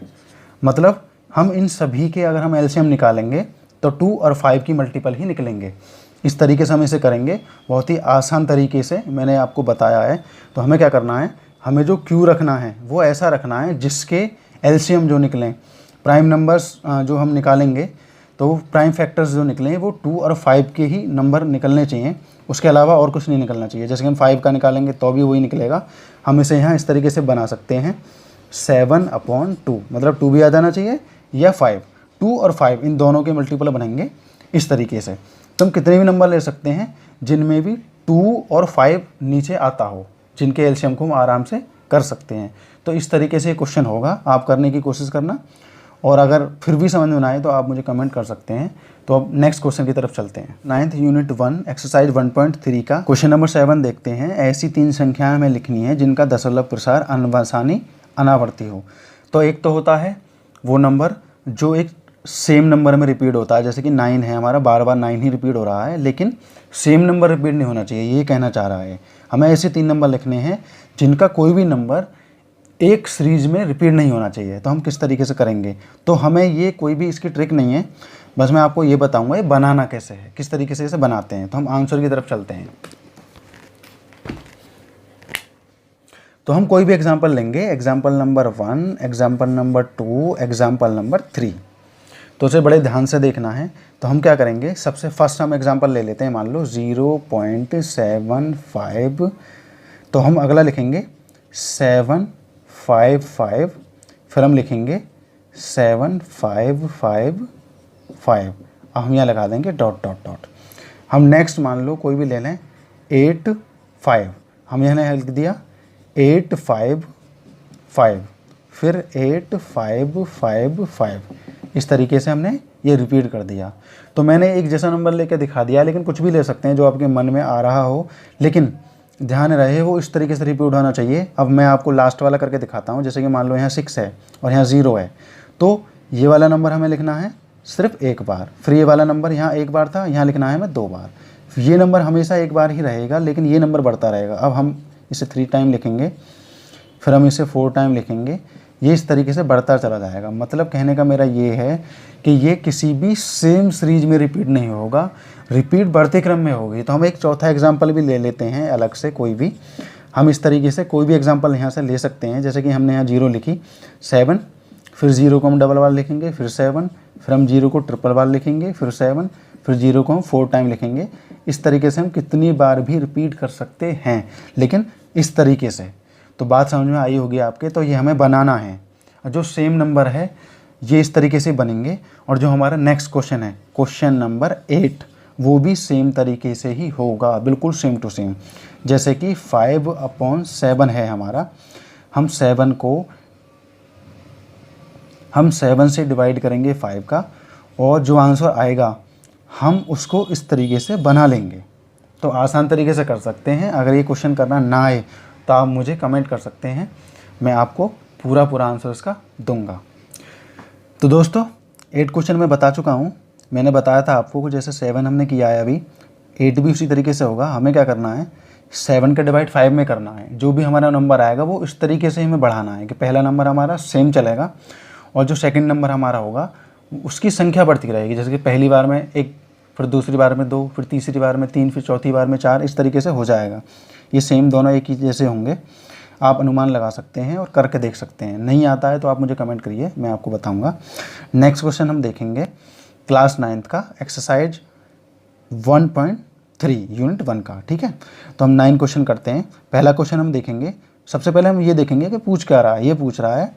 मतलब हम इन सभी के अगर हम एलसीएम निकालेंगे तो 2 और 5 की मल्टीपल ही निकलेंगे। इस तरीके से हम इसे करेंगे, बहुत ही आसान तरीके से मैंने आपको बताया है। तो हमें क्या करना है, हमें जो Q रखना है वो ऐसा रखना है जिसके एलसीएम जो निकलें, प्राइम नंबर्स जो हम निकालेंगे, तो प्राइम फैक्टर्स जो निकलें वो 2 और 5 के ही नंबर निकलने चाहिए, उसके अलावा और कुछ नहीं निकलना चाहिए। जैसे कि हम 5 का निकालेंगे तो भी वही निकलेगा। हम इसे यहाँ इस तरीके से बना सकते हैं, 7/2, मतलब 2 भी आ जाना चाहिए, या 5, 2 और 5 इन दोनों के मल्टीपल बनेंगे इस तरीके से। तो हम कितने भी नंबर ले सकते हैं जिनमें भी 2 और 5 नीचे आता हो, जिनके एलसीएम को हम आराम से कर सकते हैं। तो इस तरीके से क्वेश्चन होगा, आप करने की कोशिश करना, और अगर फिर भी समझ में ना आए तो आप मुझे कमेंट कर सकते हैं। तो अब नेक्स्ट क्वेश्चन की तरफ चलते हैं। 9th यूनिट 1 एक्सरसाइज 1.3 का क्वेश्चन नंबर 7 देखते हैं। ऐसी 3 संख्याएं हमें लिखनी है जिनका दशमलव प्रसार अनवसानी अनावर्ती हो। तो एक तो होता है वो नंबर जो एक सेम नंबर में रिपीट होता है, जैसे कि 9 है हमारा, बार बार 9 ही रिपीट हो रहा है, लेकिन सेम नंबर रिपीट नहीं होना चाहिए, ये कहना चाह रहा है। हमें ऐसे 3 नंबर लिखने हैं जिनका कोई भी नंबर एक सीरीज में रिपीट नहीं होना चाहिए। तो हम किस तरीके से करेंगे, तो हमें ये कोई भी इसकी ट्रिक नहीं है, बस मैं आपको ये बताऊंगा ये बनाना कैसे है, किस तरीके से इसे बनाते हैं। तो हम आंसर की तरफ चलते हैं। तो हम कोई भी एग्जाम्पल लेंगे, example number 1, example number 2, example number 3। तो उसे बड़े ध्यान से देखना है। तो हम क्या करेंगे, सबसे फर्स्ट हम एग्जांपल ले लेते हैं, मान लो 0.75, तो हम अगला लिखेंगे 755, फिर हम लिखेंगे 7555, अब हम यहाँ लगा देंगे डॉट डॉट डॉट। हम नेक्स्ट मान लो कोई भी ले लें 85, हम यहाँ लिख दिया 855, फिर 8555, इस तरीके से हमने ये रिपीट कर दिया। तो मैंने एक जैसा नंबर लेके दिखा दिया, लेकिन कुछ भी ले सकते हैं जो आपके मन में आ रहा हो, लेकिन ध्यान रहे वो इस तरीके से रिपीट होना चाहिए। अब मैं आपको लास्ट वाला करके दिखाता हूँ। जैसे कि मान लो यहाँ 6 है और यहाँ 0 है, तो ये वाला नंबर हमें लिखना है सिर्फ एक बार, फिर ये वाला नंबर यहाँ एक बार था, यहाँ लिखना है हमें 2 बार। ये नंबर हमेशा एक बार ही रहेगा, लेकिन ये नंबर बढ़ता रहेगा। अब हम इसे 3 टाइम लिखेंगे, फिर हम इसे 4 टाइम लिखेंगे, ये इस तरीके से बढ़ता चला जाएगा। मतलब कहने का मेरा ये है कि ये किसी भी सेम सीरीज में रिपीट नहीं होगा, रिपीट बढ़ते क्रम में होगी। तो हम एक चौथा एग्जाम्पल भी ले लेते हैं अलग से, कोई भी हम इस तरीके से कोई भी एग्जाम्पल यहाँ से ले सकते हैं। जैसे कि हमने यहाँ 0 लिखी, 7, फिर 0 को हम डबल बार लिखेंगे, फिर 7, फिर हम 0 को ट्रिपल बार लिखेंगे, फिर 7, फिर 0 को हम 4 टाइम लिखेंगे। इस तरीके से हम कितनी बार भी रिपीट कर सकते हैं, लेकिन इस तरीके से। तो बात समझ में आई होगी आपके। तो ये हमें बनाना है, जो सेम नंबर है ये इस तरीके से बनेंगे, और जो हमारा नेक्स्ट क्वेश्चन है, क्वेश्चन नंबर 8, वो भी सेम तरीके से ही होगा, बिल्कुल सेम टू सेम। जैसे कि 5/7 है हमारा, हम 7 से डिवाइड करेंगे 5 का, और जो आंसर आएगा हम उसको इस तरीके से बना लेंगे। तो आसान तरीके से कर सकते हैं। अगर ये क्वेश्चन करना ना आए तो आप मुझे कमेंट कर सकते हैं, मैं आपको पूरा आंसर इसका दूंगा। तो दोस्तों 8 क्वेश्चन मैं बता चुका हूँ। मैंने बताया था आपको कि जैसे 7 हमने किया है अभी, 8 भी उसी तरीके से होगा। हमें क्या करना है, 7 का डिवाइड 5 में करना है। जो भी हमारा नंबर आएगा वो इस तरीके से हमें बढ़ाना है कि पहला नंबर हमारा सेम चलेगा, और जो सेकंड नंबर हमारा होगा उसकी संख्या बढ़ती रहेगी। जैसे कि पहली बार में 1, फिर दूसरी बार में 2, फिर तीसरी बार में 3, फिर चौथी बार में 4, इस तरीके से हो जाएगा। ये सेम दोनों एक ही जैसे होंगे। आप अनुमान लगा सकते हैं और करके देख सकते हैं। नहीं आता है तो आप मुझे कमेंट करिए, मैं आपको बताऊंगा। नेक्स्ट क्वेश्चन हम देखेंगे क्लास 9th का एक्सरसाइज 1.3 यूनिट 1 का। ठीक है, तो हम 9 क्वेश्चन करते हैं। पहला क्वेश्चन हम देखेंगे, सबसे पहले हम ये देखेंगे कि पूछ क्या रहा है। ये पूछ रहा है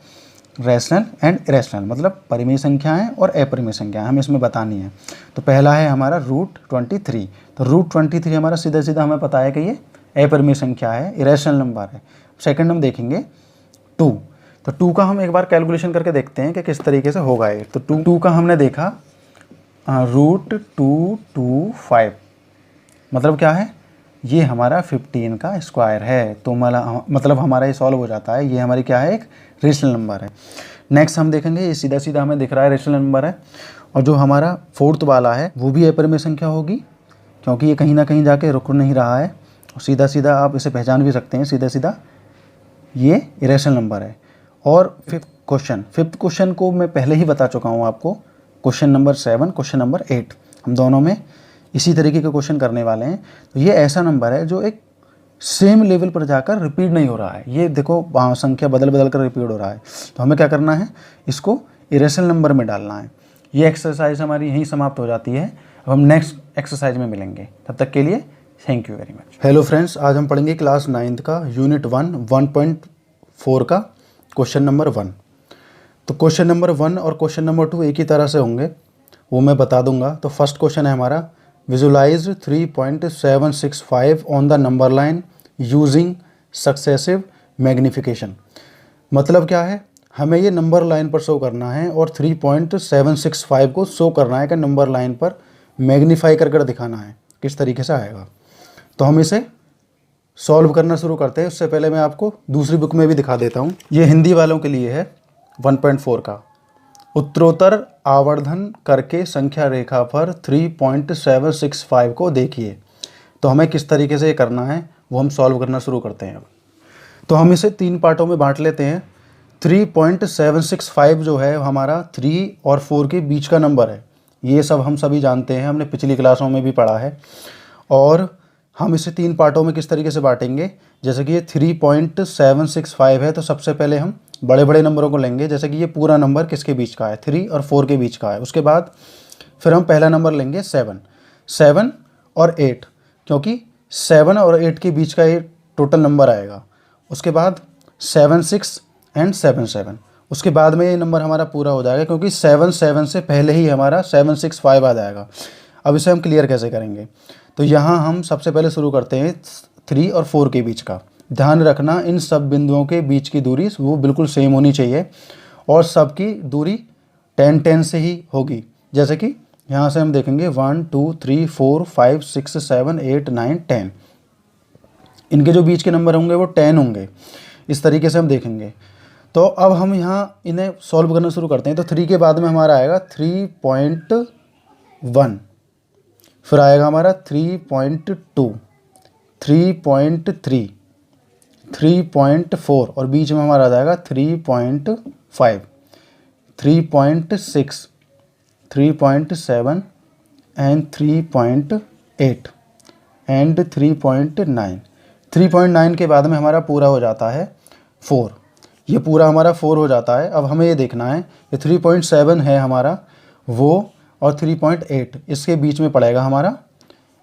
रैशनल एंड इरेशनल, मतलब परिमेय संख्याएं और अपरिमेय संख्याएं हमें इसमें बतानी है। तो पहला है हमारा √23। तो √23 हमारा सीधा सीधा हमें पता है कि ये अपरिमेय संख्या है, इरेशनल नंबर है। सेकंड हम देखेंगे 2। तो 2 का हम एक बार कैलकुलेशन करके देखते हैं कि किस तरीके से होगा ये। तो 2 का हमने देखा √225, मतलब क्या है, ये हमारा 15 का स्क्वायर है। तो मतलब हमारा ये सॉल्व हो जाता है। ये हमारी क्या है, एक रेशनल नंबर है। नेक्स्ट हम देखेंगे, ये सीधा सीधा हमें दिख रहा है रेशनल नंबर है। और जो हमारा 4th वाला है वो भी अपरिमेय संख्या होगी, क्योंकि ये कहीं ना कहीं जाके रुक नहीं रहा है। और सीधा सीधा आप इसे पहचान भी सकते हैं, सीधा सीधा ये इरेशनल नंबर है। और 5th क्वेश्चन को मैं पहले ही बता चुका हूँ आपको। क्वेश्चन नंबर 7, क्वेश्चन नंबर 8, हम दोनों में इसी तरीके के क्वेश्चन करने वाले हैं। तो ये ऐसा नंबर है जो एक सेम लेवल पर जाकर रिपीट नहीं हो रहा है। ये देखो संख्या बदल बदल कर रिपीट हो रहा है। तो हमें क्या करना है, इसको इरेशनल नंबर में डालना है। ये एक्सरसाइज हमारी यहीं समाप्त हो जाती है। अब हम नेक्स्ट एक्सरसाइज में मिलेंगे, तब तक के लिए thank you very much. Hello friends, आज हम पढ़ेंगे क्लास 9th का यूनिट 1.4 का क्वेश्चन नंबर 1। तो क्वेश्चन नंबर 1 और क्वेश्चन नंबर 2 एक ही तरह से होंगे, वो मैं बता दूंगा। तो फर्स्ट क्वेश्चन है हमारा, visualise 3.765 on the number line using successive magnification. मतलब क्या है, हमें ये नंबर लाइन पर शो करना है और 3.765 को शो करना है कि नंबर लाइन पर मैग्नीफाई कर दिखाना है, किस तरीके से आएगा। तो हम इसे सॉल्व करना शुरू करते हैं। उससे पहले मैं आपको दूसरी बुक में भी दिखा देता हूँ। ये हिंदी वालों के लिए है 1.4 का। उत्तरोत्तर आवर्धन करके संख्या रेखा पर 3.765 को देखिए। तो हमें किस तरीके से ये करना है वो हम सॉल्व करना शुरू करते हैं। तो हम इसे 3 पार्टों में बांट लेते हैं। 3.765 जो है हमारा 3 और 4 के बीच का नंबर है। ये सब हम सभी जानते हैं, हमने पिछली क्लासों में भी पढ़ा है। और हम इसे 3 पार्टों में किस तरीके से बांटेंगे, जैसे कि ये 3.765 है तो सबसे पहले हम बड़े बड़े नंबरों को लेंगे, जैसे कि ये पूरा नंबर किसके बीच का है, 3 और 4 के बीच का है। उसके बाद फिर हम पहला नंबर लेंगे 7 और 8, क्योंकि 7 और 8 के बीच का ये टोटल नंबर आएगा। उसके बाद 7 6 एंड 7 7, उसके बाद में ये नंबर हमारा पूरा हो जाएगा, क्योंकि 7 7 से पहले ही हमारा 7 6 5 आ जाएगा। अब इसे हम क्लियर कैसे करेंगे, तो यहाँ हम सबसे पहले शुरू करते हैं 3 और 4 के बीच का। ध्यान रखना इन सब बिंदुओं के बीच की दूरी वो बिल्कुल सेम होनी चाहिए और सबकी दूरी 10 10 से ही होगी। जैसे कि यहाँ से हम देखेंगे 1 2 3 4 5 6 7 8 9 10, इनके जो बीच के नंबर होंगे वो 10 होंगे। इस तरीके से हम देखेंगे। तो अब हम यहाँ इन्हें सॉल्व करना शुरू करते हैं। तो 3 के बाद में हमारा आएगा 3.1, फिर आएगा हमारा 3.2, 3.3, 3.4 और बीच में हमारा आ जाएगा 3.5, 3.6, 3.7 एंड 3.8 एंड 3.9। 3.9 के बाद में हमारा पूरा हो जाता है 4, ये पूरा हमारा 4 हो जाता है। अब हमें ये देखना है कि 3.7 है हमारा वो और 3.8 इसके बीच में पड़ेगा हमारा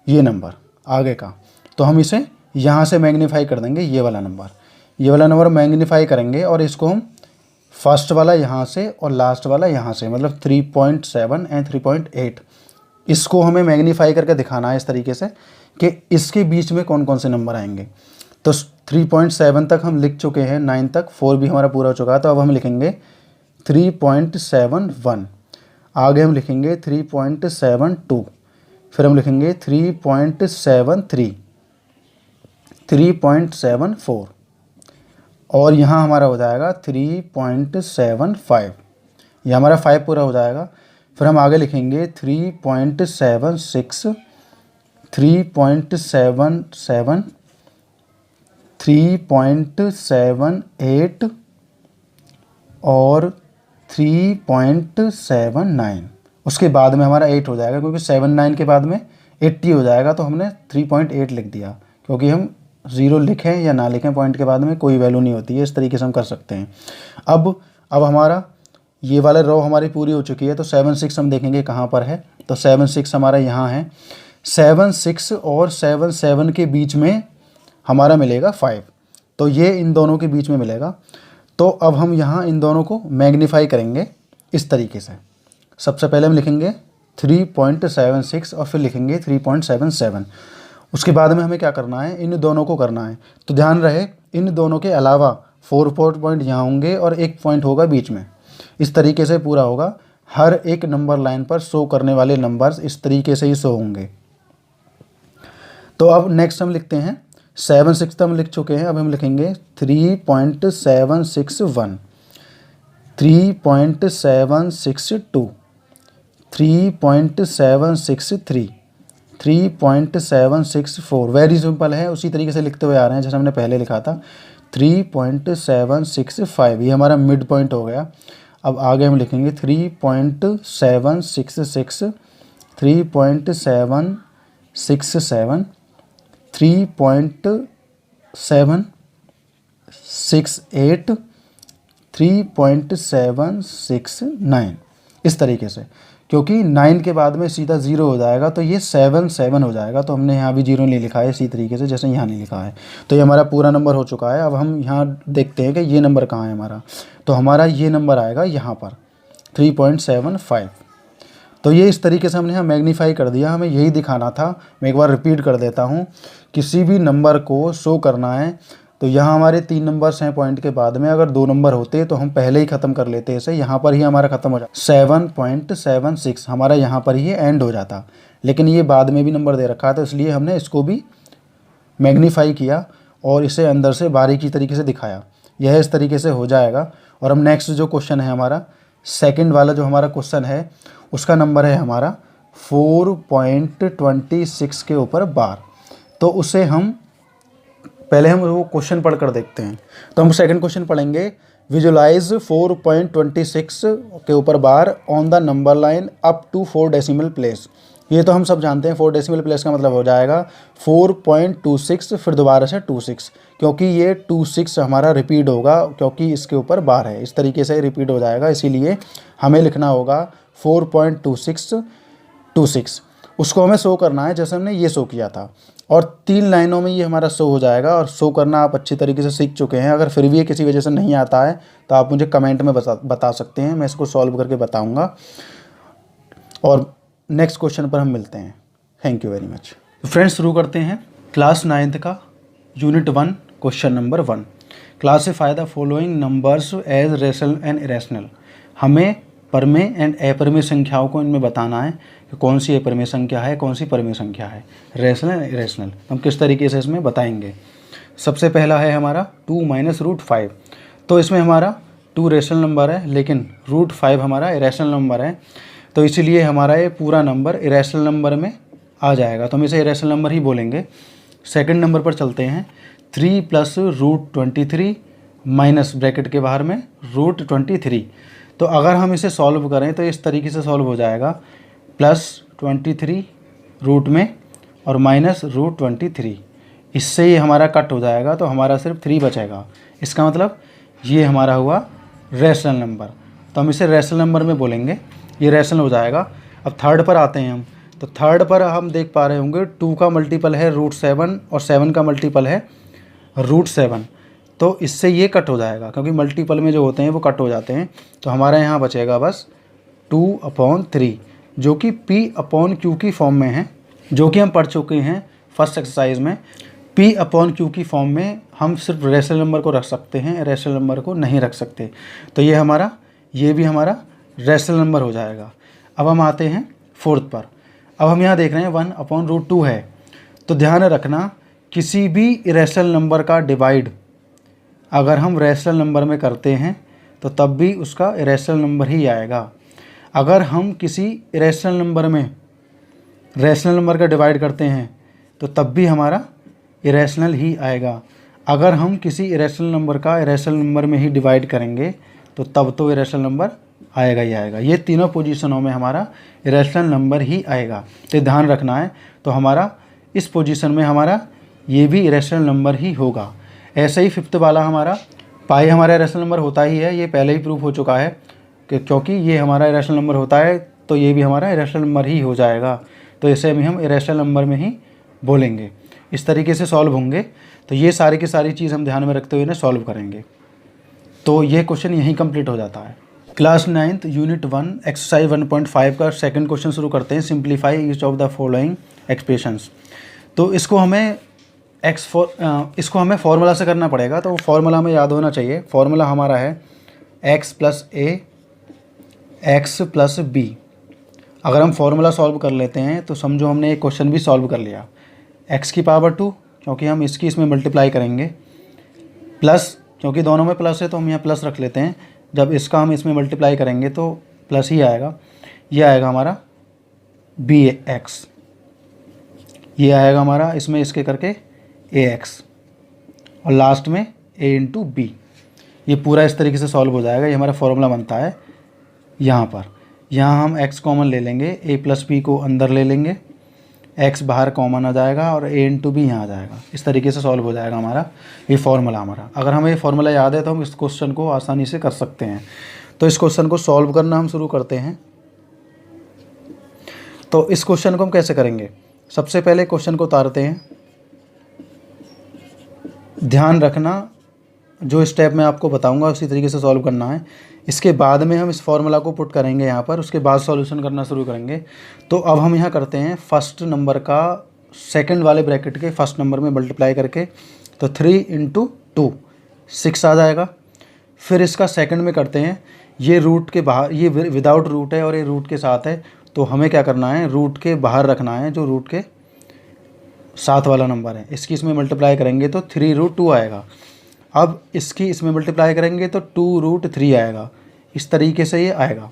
ये नंबर आगे का। तो हम इसे यहाँ से मैग्नीफाई कर देंगे, ये वाला नंबर मैग्नीफाई करेंगे और इसको हम फर्स्ट वाला यहाँ से और लास्ट वाला यहाँ से, मतलब 3.7 एंड 3.8, इसको हमें मैग्नीफाई करके दिखाना है इस तरीके से कि इसके बीच में कौन कौन से नंबर आएंगे। तो 3.7 तक हम लिख चुके हैं, 9 तक, 4 भी हमारा पूरा हो चुका है। तो अब हम लिखेंगे 3.71, आगे हम लिखेंगे 3.72, फिर हम लिखेंगे 3.73, 3.74 और यहाँ हमारा हो जाएगा 3.75, ये हमारा 5 पूरा हो जाएगा। फिर हम आगे लिखेंगे 3.76, 3.77, 3.78 और 3.79। उसके बाद में हमारा 8 हो जाएगा, क्योंकि 79 के बाद में 80 हो जाएगा। तो हमने 3.8 लिख दिया, क्योंकि हम 0 लिखें या ना लिखें पॉइंट के बाद में कोई वैल्यू नहीं होती है। इस तरीके से हम कर सकते हैं। अब हमारा ये वाला रो हमारी पूरी हो चुकी है। तो 7 6 हम देखेंगे कहाँ पर है। तो 7 6 हमारा यहाँ है। 7 6 और 7 7 के बीच में हमारा मिलेगा 5, तो ये इन दोनों के बीच में मिलेगा। तो अब हम यहाँ इन दोनों को मैग्नीफाई करेंगे इस तरीके से। सबसे पहले हम लिखेंगे 3.76 और फिर लिखेंगे 3.77। उसके बाद में हमें क्या करना है, इन दोनों को करना है। तो ध्यान रहे इन दोनों के अलावा 4 पॉइंट यहाँ होंगे और 1 पॉइंट होगा बीच में। इस तरीके से पूरा होगा। हर एक नंबर लाइन पर शो करने वाले नंबर्स इस तरीके से ही शो होंगे। तो अब नेक्स्ट हम लिखते हैं 7 6 तो हम लिख चुके हैं। अब हम लिखेंगे 3.761, 3.762, 3.763, 3.764। वेरी सिंपल है, उसी तरीके से लिखते हुए आ रहे हैं जैसे हमने पहले लिखा था। 3.765, ये हमारा मिड पॉइंट हो गया। अब आगे हम लिखेंगे 3.766, 3.767, 3.768, 3.769। इस तरीके से, क्योंकि 9 के बाद में सीधा 0 हो जाएगा तो ये 7 7 हो जाएगा। तो हमने यहाँ भी 0 नहीं लिखा है इसी तरीके से जैसे यहाँ नहीं लिखा है। तो ये हमारा पूरा नंबर हो चुका है। अब हम यहाँ देखते हैं कि ये नंबर कहाँ है हमारा। तो हमारा ये नंबर आएगा यहाँ पर 3.75। तो ये इस तरीके से हमने यहाँ मैग्नीफाई कर दिया। हमें यही दिखाना था। मैं एक बार रिपीट कर देता हूँ। किसी भी नंबर को शो करना है तो यहाँ हमारे 3 नंबर्स हैं पॉइंट के बाद में। अगर 2 नंबर होते तो हम पहले ही ख़त्म कर लेते इसे, यहाँ पर ही हमारा ख़त्म हो जाता। 7.76 हमारा यहाँ पर ही एंड हो जाता, लेकिन ये बाद में भी नंबर दे रखा था, इसलिए हमने इसको भी मैग्नीफाई किया और इसे अंदर से बारीकी तरीके से दिखाया। यह इस तरीके से हो जाएगा। और हम नेक्स्ट जो क्वेश्चन है हमारा सेकंड वाला जो हमारा क्वेश्चन है उसका नंबर है हमारा 4.26 के ऊपर बार। तो उसे हम पहले हम वो क्वेश्चन पढ़ कर देखते हैं। तो हम सेकंड क्वेश्चन पढ़ेंगे। विजुलाइज 4.26 के ऊपर bar on the number line up to 4 decimal place. ये तो हम सब जानते हैं, 4 डेसिमल प्लेस का मतलब हो जाएगा 4.26 फिर दोबारा से 26, क्योंकि ये 26 हमारा रिपीट होगा क्योंकि इसके ऊपर बार है, इस तरीके से रिपीट हो जाएगा, इसीलिए हमें लिखना होगा 4.2626। उसको हमें शो करना है जैसे हमने ये शो किया था, और 3 लाइनों में ये हमारा शो हो जाएगा। और शो करना आप अच्छी तरीके से सीख चुके हैं। अगर फिर भी ये किसी वजह से नहीं आता है तो आप मुझे कमेंट में बता सकते हैं, मैं इसको सॉल्व करके बताऊँगा। और नेक्स्ट क्वेश्चन पर हम मिलते हैं। Thank you very much. Friends, शुरू करते हैं क्लास 9th का unit 1 question number 1। Classify the following numbers as rational and irrational. हमें परमेय एंड अपरमेय संख्याओं को इनमें बताना है कि कौन सी अपरमेय संख्या है, कौन सी परमेय संख्या है, रेशनल एंड इरेशनल। हम किस तरीके से इसमें बताएंगे। सबसे पहला है हमारा 2 - √5। तो इसमें हमारा 2 रेशनल नंबर है, लेकिन √5 हमारा इरेशनल नंबर है, तो इसीलिए हमारा ये पूरा नंबर इरेशनल नंबर में आ जाएगा, तो हम इसे इरेशनल नंबर ही बोलेंगे। सेकंड नंबर पर चलते हैं। 3 + √23 माइनस ब्रैकेट के बाहर में √23। तो अगर हम इसे सॉल्व करें तो इस तरीके से सॉल्व हो जाएगा, +23 रूट में और -√23। इससे ये हमारा कट हो जाएगा, तो हमारा सिर्फ 3 बचेगा। इसका मतलब ये हमारा हुआ रेशनल नंबर, तो हम इसे रेशनल नंबर में बोलेंगे, ये रेशनल हो जाएगा। अब थर्ड पर आते हैं हम। तो थर्ड पर हम देख पा रहे होंगे 2 का मल्टीपल है √7 और 7 का मल्टीपल है √7, तो इससे ये कट हो जाएगा क्योंकि मल्टीपल में जो होते हैं वो कट हो जाते हैं। तो हमारे यहाँ बचेगा बस 2/3, जो कि P/Q की फॉर्म में है, जो कि हम पढ़ चुके हैं फर्स्ट एक्सरसाइज में। P/Q की फॉर्म में हम सिर्फ रेशनल नंबर को रख सकते हैं, रेशनल नंबर को नहीं रख सकते। तो ये भी हमारा रेशनल नंबर हो जाएगा। अब हम आते हैं फोर्थ पर। अब हम यहाँ देख रहे हैं 1/√2 है, तो ध्यान रखना किसी भी इरेशनल नंबर का डिवाइड अगर हम रेशनल नंबर में करते हैं तो तब भी उसका इरेशनल नंबर ही आएगा। अगर हम किसी इरेशनल नंबर में रेशनल नंबर का डिवाइड करते हैं तो तब भी हमारा इरेशनल ही आएगा। अगर हम किसी इरेशनल नंबर का इरेशनल नंबर में ही डिवाइड करेंगे तो तब तो इरेशनल नंबर आएगा ही आएगा। ये तीनों पोजीशनों में हमारा इरेशनल नंबर ही आएगा, तो ध्यान रखना है। तो हमारा इस पोजीशन में हमारा ये भी इरेशनल नंबर ही होगा। ऐसे ही फिफ्थ वाला हमारा पाई हमारा इरेशनल नंबर होता ही है, ये पहले ही प्रूफ हो चुका है कि क्योंकि ये हमारा इरेशनल नंबर होता है तो ये भी हमारा इरेशनल नंबर ही हो जाएगा। तो इसे भी हम इरेशनल नंबर में ही बोलेंगे। इस तरीके से सॉल्व होंगे। तो ये सारी की सारी चीज़ हम ध्यान में रखते हुए इन्हें सॉल्व करेंगे। तो ये क्वेश्चन यहीं कंप्लीट हो जाता है। क्लास 9th यूनिट 1 एक्सरसाइज 1.5 का सेकंड क्वेश्चन शुरू करते हैं। Simplify each of the following expressions. तो इसको हमें फॉर्मूला से करना पड़ेगा, तो फॉर्मूला हमें याद होना चाहिए। फॉर्मूला हमारा है x + a x + b। अगर हम फॉर्मूला सॉल्व कर लेते हैं तो समझो हमने एक क्वेश्चन भी सॉल्व कर लिया। x⁻², क्योंकि हम इसमें मल्टीप्लाई करेंगे, प्लस क्योंकि दोनों में प्लस है तो हम यहाँ प्लस रख लेते हैं। जब इसका हम इसमें मल्टीप्लाई करेंगे तो प्लस ही आएगा। ये आएगा हमारा bx, ये आएगा हमारा इसमें इसके करके ax, और लास्ट में a × b। ये पूरा इस तरीके से सॉल्व हो जाएगा। ये हमारा फॉर्मूला बनता है। यहाँ हम x कॉमन ले लेंगे, a + b को अंदर ले लेंगे, x बाहर कॉमन आ जाएगा और a × b यहाँ आ जाएगा। इस तरीके से सॉल्व हो जाएगा हमारा ये फार्मूला हमारा। अगर हमें ये फार्मूला याद है तो हम इस क्वेश्चन को आसानी से कर सकते हैं। तो इस क्वेश्चन को सॉल्व करना हम शुरू करते हैं। तो इस क्वेश्चन को हम कैसे करेंगे, सबसे पहले क्वेश्चन को उतारते हैं। ध्यान रखना जो स्टेप मैं आपको बताऊंगा उसी तरीके से सॉल्व करना है। इसके बाद में हम इस फार्मूला को पुट करेंगे यहाँ पर, उसके बाद सॉल्यूशन करना शुरू करेंगे। तो अब हम यहाँ करते हैं फर्स्ट नंबर का सेकंड वाले ब्रैकेट के फर्स्ट नंबर में मल्टीप्लाई करके, तो 3 × 2 6 आ जाएगा। फिर इसका सेकंड में करते हैं, ये रूट के बाहर, ये विदाउट रूट है और ये रूट के साथ है, तो हमें क्या करना है, रूट के बाहर रखना है जो रूट के साथ वाला नंबर है। इसकी इसमें मल्टीप्लाई करेंगे तो 3√2 आएगा। अब इसकी इसमें मल्टीप्लाई करेंगे तो 2√3 आएगा। इस तरीके से ये आएगा।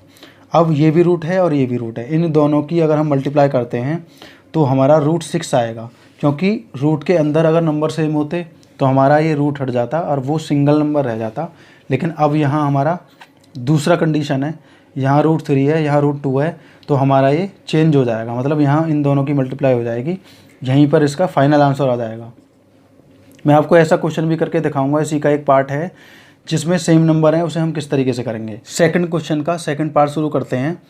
अब ये भी रूट है और ये भी रूट है, इन दोनों की अगर हम मल्टीप्लाई करते हैं तो हमारा √6 आएगा, क्योंकि रूट के अंदर अगर नंबर सेम होते तो हमारा ये रूट हट जाता और वो सिंगल नंबर रह जाता। लेकिन अब यहाँ हमारा दूसरा कंडीशन है, यहाँ √3 है, यहाँ √2 है, तो हमारा ये चेंज हो जाएगा, मतलब यहाँ इन दोनों की मल्टीप्लाई हो जाएगी, यहीं पर इसका फाइनल आंसर आ जाएगा। मैं आपको ऐसा क्वेश्चन भी करके दिखाऊंगा, इसी का एक पार्ट है जिसमें सेम नंबर है, उसे हम किस तरीके से करेंगे। सेकंड क्वेश्चन का सेकंड पार्ट शुरू करते हैं।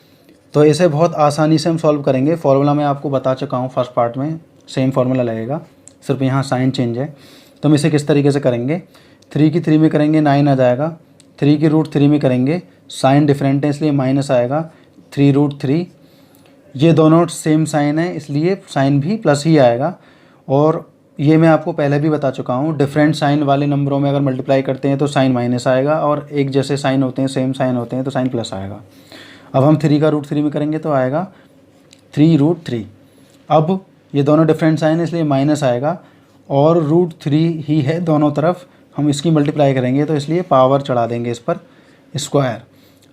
तो इसे बहुत आसानी से हम सॉल्व करेंगे। फॉर्मूला मैं आपको बता चुका हूँ, फर्स्ट पार्ट में सेम फार्मूला लगेगा, सिर्फ यहाँ साइन चेंज है। तो हम इसे किस तरीके से करेंगे, 3 की 3 में करेंगे 9 आ जाएगा, 3 की √3 में करेंगे, साइन डिफरेंट है इसलिए माइनस आएगा, 3√3, ये दोनों सेम साइन है इसलिए साइन भी प्लस ही आएगा। और ये मैं आपको पहले भी बता चुका हूँ, डिफरेंट साइन वाले नंबरों में अगर मल्टीप्लाई करते हैं तो साइन माइनस आएगा, और एक जैसे साइन होते हैं, सेम साइन होते हैं तो साइन प्लस आएगा। अब हम 3 का √3 में करेंगे तो आएगा 3√3। अब ये दोनों डिफरेंट साइन है इसलिए माइनस आएगा, और √3 ही है दोनों तरफ, हम इसकी मल्टीप्लाई करेंगे तो इसलिए पावर चढ़ा देंगे इस पर, स्क्वायर।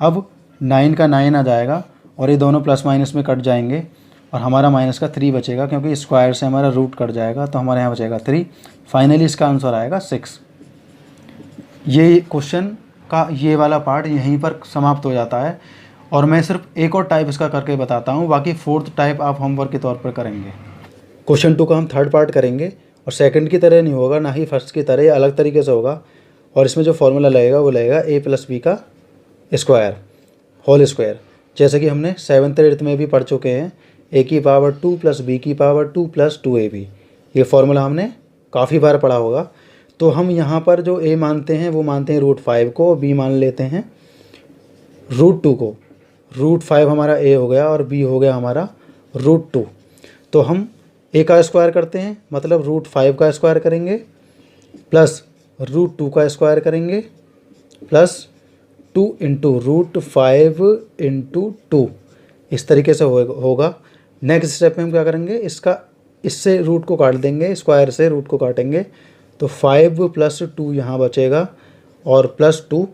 अब 9 का 9 आ जाएगा, और ये दोनों प्लस माइनस में कट जाएंगे, और हमारा माइनस का 3 बचेगा, क्योंकि स्क्वायर से हमारा रूट कट जाएगा, तो हमारे यहाँ बचेगा 3। फाइनली इसका आंसर आएगा 6। ये क्वेश्चन का ये वाला पार्ट यहीं पर समाप्त हो जाता है, और मैं सिर्फ एक और टाइप इसका करके बताता हूँ, बाकी फोर्थ टाइप आप होमवर्क के तौर पर करेंगे। क्वेश्चन 2 का हम थर्ड पार्ट करेंगे, और सेकंड की तरह नहीं होगा, ना ही फर्स्ट की तरह, अलग तरीके से होगा। और इसमें जो फॉर्मूला लगेगा वो लगेगा a + b का स्क्वायर होल स्क्वायर, जैसे कि हमने 7th 8th में भी पढ़ चुके हैं, a की पावर 2 + b की पावर 2 + 2ab। ये फार्मूला हमने काफ़ी बार पढ़ा होगा। तो हम यहाँ पर जो a मानते हैं वो मानते हैं √5 को, b मान लेते हैं √2 को। √5 हमारा a हो गया और b हो गया हमारा √2। तो हम a का स्क्वायर करते हैं, मतलब √5 का स्क्वायर करेंगे, प्लस √2 का स्क्वायर करेंगे, प्लस 2 × √5 × 2, इस तरीके से होगा। नेक्स्ट स्टेप में हम क्या करेंगे, इससे रूट को काट देंगे, स्क्वायर से रूट को काटेंगे, तो 5 + 2 यहाँ बचेगा, और +2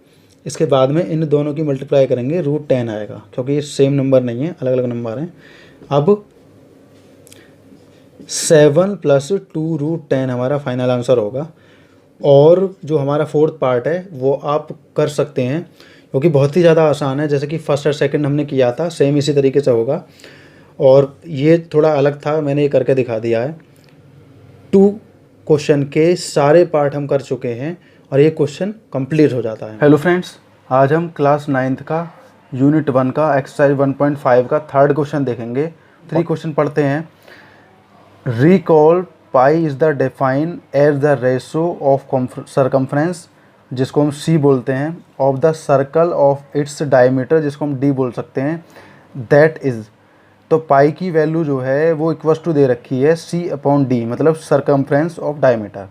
इसके बाद में इन दोनों की मल्टीप्लाई करेंगे, √10 आएगा, क्योंकि ये सेम नंबर नहीं है, अलग अलग नंबर हैं। अब 7 + 2 √10 हमारा फाइनल आंसर होगा। और जो हमारा फोर्थ पार्ट है वो आप कर सकते हैं, क्योंकि बहुत ही ज़्यादा आसान है, जैसे कि फर्स्ट और सेकंड हमने किया था, सेम इसी तरीके से होगा। और ये थोड़ा अलग था, मैंने ये करके दिखा दिया है। 2 क्वेश्चन के सारे पार्ट हम कर चुके हैं, और ये क्वेश्चन कंप्लीट हो जाता है। हेलो फ्रेंड्स, आज हम क्लास 9th का यूनिट 1 का एक्सरसाइज 1.5 का थर्ड क्वेश्चन देखेंगे। 3 क्वेश्चन पढ़ते हैं। Recall pi is the define as the ratio of circumference, जिसको हम C बोलते हैं, of the circle of its diameter, जिसको हम D बोल सकते हैं, दैट इज़। तो पाई की वैल्यू जो है वो = दे रखी है C/D, मतलब circumference of diameter.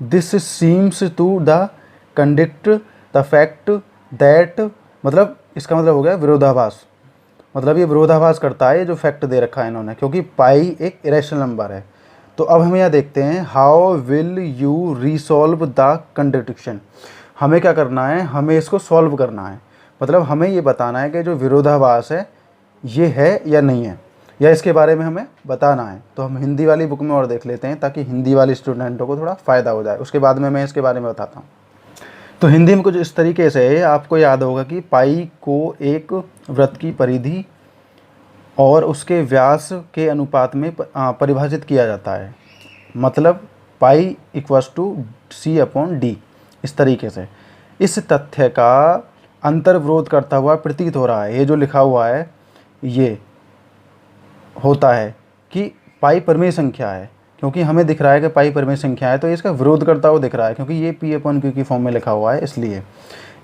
This seems to the conduct the fact that, मतलब इसका मतलब हो गया विरोधाभास, मतलब ये विरोधाभास करता है, ये जो फैक्ट दे रखा है इन्होंने, क्योंकि पाई एक इरेशनल नंबर है। तो अब हम यहाँ देखते हैं, how will you resolve the contradiction. हमें क्या करना है, हमें इसको सॉल्व करना है, मतलब हमें ये बताना है कि जो विरोधाभास है ये है या नहीं है, या इसके बारे में हमें बताना है। तो हम हिंदी वाली बुक में और देख लेते हैं, ताकि हिंदी वाले स्टूडेंटों को थोड़ा फ़ायदा हो जाए, उसके बाद में मैं इसके बारे में बताता हूँ। तो हिंदी में कुछ इस तरीके से है, आपको याद होगा कि पाई को एक वृत्त की परिधि और उसके व्यास के अनुपात में परिभाषित किया जाता है, मतलब पाई = C/D, इस तरीके से। इस तथ्य का अंतर्विरोध करता हुआ प्रतीत हो रहा है, ये जो लिखा हुआ है ये होता है कि पाई परिमेय संख्या है, क्योंकि हमें दिख रहा है कि पाई परिमेय संख्या है, तो इसका विरोध करता हुआ दिख रहा है, क्योंकि ये P/Q की फॉर्म में लिखा हुआ है। इसलिए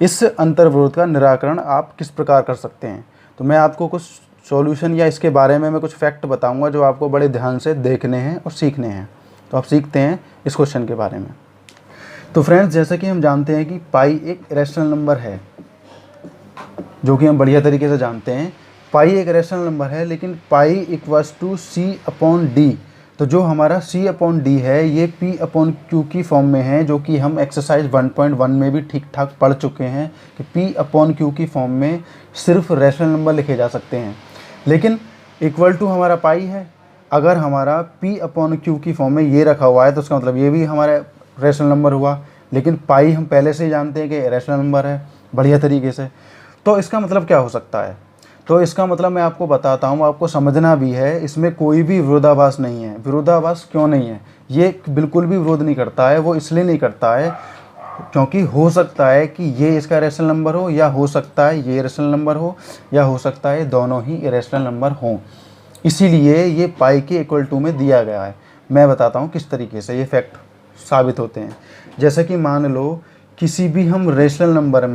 इस अंतर्विरोध का निराकरण आप किस प्रकार कर सकते हैं, तो मैं आपको कुछ सॉल्यूशन या इसके बारे में मैं कुछ फैक्ट बताऊंगा जो आपको बड़े ध्यान से देखने हैं और सीखने हैं। तो आप सीखते हैं इस क्वेश्चन के बारे में। तो फ्रेंड्स, जैसे कि हम जानते हैं कि पाई एक इरेशनल नंबर है, जो कि हम बढ़िया तरीके से जानते हैं। पाई एक इरेशनल नंबर है, लेकिन पाई = C/D। तो जो हमारा C/D है ये P/Q की फॉर्म में है, जो कि हम एक्सरसाइज 1.1 में भी ठीक ठाक पढ़ चुके हैं कि P/Q की फॉर्म में सिर्फ रैशनल नंबर लिखे जा सकते हैं, लेकिन इक्वल टू हमारा पाई है। अगर हमारा P/Q की फॉर्म में ये रखा हुआ है तो उसका मतलब ये भी हमारा रैशनल नंबर हुआ, लेकिन पाई हम पहले से ही जानते हैं कि रैशनल नंबर है बढ़िया तरीके से। तो इसका मतलब क्या हो सकता है? तो इसका मतलब मैं आपको बताता हूँ, आपको समझना भी है, इसमें कोई भी विरोधाभास नहीं है। विरोधाभास क्यों नहीं है? ये बिल्कुल भी विरोध नहीं करता है। वो इसलिए नहीं करता है क्योंकि हो सकता है कि ये इसका रेशनल नंबर हो, या हो सकता है ये रेशनल नंबर हो, या हो सकता है दोनों ही इरेशनल नंबर हों। इसीलिए ये पाई के इक्वल टू में दिया गया है। मैं बताता हूँ किस तरीके से ये फैक्ट साबित होते हैं। जैसे कि मान लो किसी भी हम रेशनल नंबर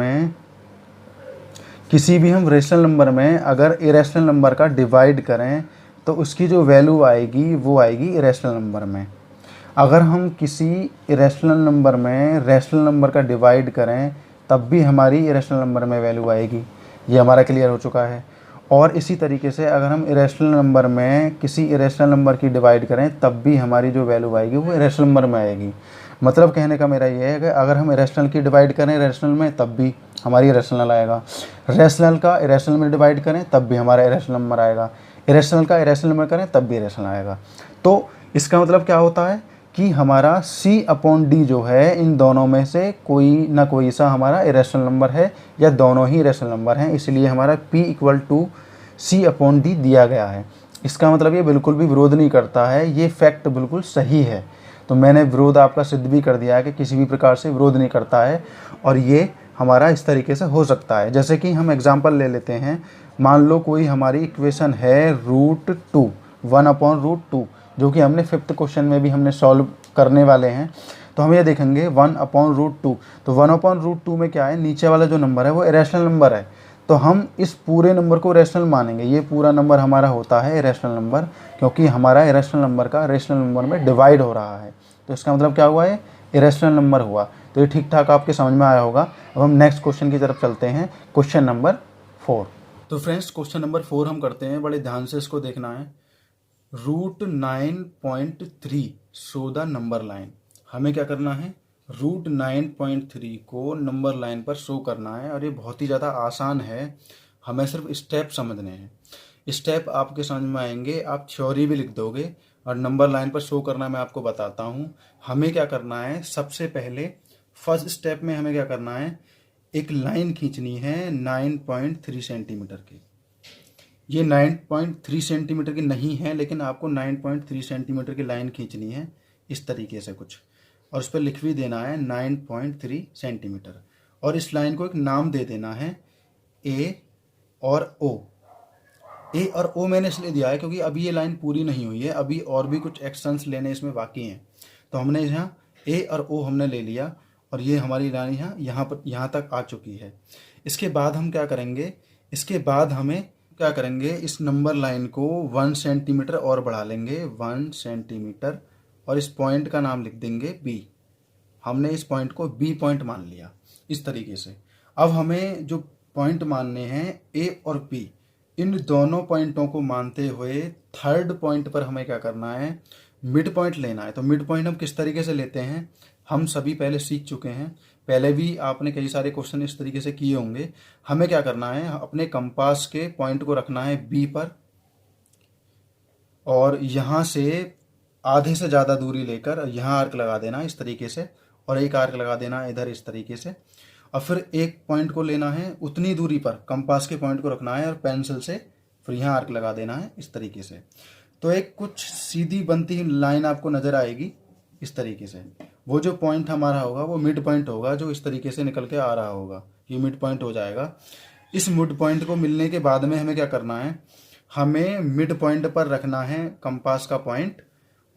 में अगर इरेशनल नंबर का डिवाइड करें तो उसकी जो वैल्यू आएगी वो आएगी इरेशनल नंबर में। अगर हम किसी इरेशनल नंबर में रेशनल नंबर का डिवाइड करें तब भी हमारी इरेशनल नंबर में वैल्यू आएगी। ये हमारा क्लियर हो चुका है। और इसी तरीके से अगर हम इरेशनल नंबर में किसी इरेशनल नंबर की डिवाइड करें तब भी हमारी जो वैल्यू आएगी वो इरेशनल नंबर में आएगी। मतलब कहने का मेरा ये है कि अगर हम इरेशनल की डिवाइड करें रेशनल में तब भी हमारी इरेशनल आएगा, रेशनल का इरेशनल में डिवाइड करें तब भी हमारा इरेशनल नंबर आएगा, इरेशनल का इरेशनल में करें तब भी इरेशनल आएगा। तो इसका मतलब क्या होता है कि हमारा C/D जो है इन दोनों में से कोई ना कोई सा हमारा इरेशनल नंबर है, या दोनों ही इरेशनल नंबर हैं। इसलिए हमारा P = C/D दिया गया है। इसका मतलब ये बिल्कुल भी विरोध नहीं करता है, ये फैक्ट बिल्कुल सही है। तो मैंने विरोध आपका सिद्ध भी कर दिया है कि किसी भी प्रकार से विरोध नहीं करता है, और ये हमारा इस तरीके से हो सकता है। जैसे कि हम एग्जांपल ले लेते हैं। मान लो कोई हमारी इक्वेशन है √2 1/√2, जो कि हमने 5th क्वेश्चन में भी हमने सॉल्व करने वाले हैं। तो हम ये देखेंगे 1/√2। तो 1/√2 में क्या है, नीचे वाला जो नंबर है वो इरेशनल नंबर है। तो हम इस पूरे नंबर को रेशनल मानेंगे। ये पूरा नंबर हमारा होता है इरेशनल नंबर, क्योंकि हमारा इरेशनल नंबर का रेशनल नंबर में डिवाइड हो रहा है। तो इसका मतलब क्या हुआ, है इरेशनल नंबर हुआ। तो ये ठीक ठाक आपके समझ में आया होगा। अब हम नेक्स्ट क्वेश्चन की तरफ चलते हैं, क्वेश्चन नंबर 4। तो फ्रेंड्स क्वेश्चन नंबर 4 हम करते हैं, बड़े ध्यान से इसको देखना है। √9.3 शो द नंबर लाइन। हमें क्या करना है, √9.3 को नंबर लाइन पर शो करना है। और ये बहुत ही ज़्यादा आसान है, हमें सिर्फ स्टेप समझने हैं। स्टेप आपके समझ में आएंगे, आप थ्योरी भी लिख दोगे। और नंबर लाइन पर शो करना मैं आपको बताता हूँ। हमें क्या करना है, सबसे पहले फर्स्ट स्टेप में हमें क्या करना है, एक लाइन खींचनी है 9.3 सेंटीमीटर की। ये 9.3 सेंटीमीटर की नहीं है, लेकिन आपको 9.3 सेंटीमीटर की लाइन खींचनी है इस तरीके से कुछ, और उस पर लिख भी देना है 9.3 सेंटीमीटर। और इस लाइन को एक नाम दे देना है A और O। A और O मैंने इसलिए दिया है क्योंकि अभी ये लाइन पूरी नहीं हुई है, अभी और भी कुछ एक्शंस लेने इसमें बाकी हैं। तो हमने यहाँ A और O हमने ले लिया, और ये हमारी लाइन यहाँ तक आ चुकी है। इसके बाद हम क्या करेंगे, इसके बाद हमें क्या करेंगे, इस नंबर लाइन को 1 सेंटीमीटर और बढ़ा लेंगे, 1 सेंटीमीटर, और इस पॉइंट का नाम लिख देंगे B। हमने इस पॉइंट को B पॉइंट मान लिया इस तरीके से। अब हमें जो पॉइंट मानने हैं A और B, इन दोनों पॉइंटों को मानते हुए थर्ड पॉइंट पर हमें क्या करना है, मिड पॉइंट लेना है। तो मिड पॉइंट हम किस तरीके से लेते हैं, हम सभी पहले सीख चुके हैं, पहले भी आपने कई सारे क्वेश्चन इस तरीके से किए होंगे। हमें क्या करना है, अपने कंपास के पॉइंट को रखना है B पर, और यहाँ से आधे से ज़्यादा दूरी लेकर यहाँ आर्क लगा देना इस तरीके से, और एक आर्क लगा देना इधर इस तरीके से। और फिर एक पॉइंट को लेना है, उतनी दूरी पर कंपास के पॉइंट को रखना है, और पेंसिल से फिर यहाँ आर्क लगा देना है इस तरीके से। तो एक कुछ सीधी बनती लाइन आपको नज़र आएगी इस तरीके से। वो जो पॉइंट हमारा होगा वो मिड पॉइंट होगा, जो इस तरीके से निकल के आ रहा होगा, ये मिड पॉइंट हो जाएगा। इस मिड पॉइंट को मिलने के बाद में हमें क्या करना है, हमें मिड पॉइंट पर रखना है कंपास का पॉइंट,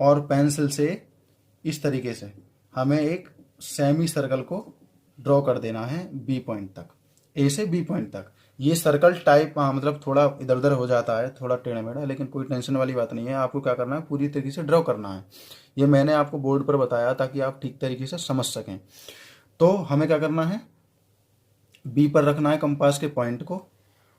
और पेंसिल से इस तरीके से हमें एक सेमी सर्कल को ड्रॉ कर देना है B पॉइंट तक, A से B पॉइंट तक। ये सर्कल टाइप मतलब थोड़ा इधर उधर हो जाता है, थोड़ा टेढ़ा मेढ़ा, लेकिन कोई टेंशन वाली बात नहीं है। आपको क्या करना है, पूरी तरीके से ड्रॉ करना है। ये मैंने आपको बोर्ड पर बताया ताकि आप ठीक तरीके से समझ सकें। तो हमें क्या करना है, B पर रखना है कंपास के पॉइंट को,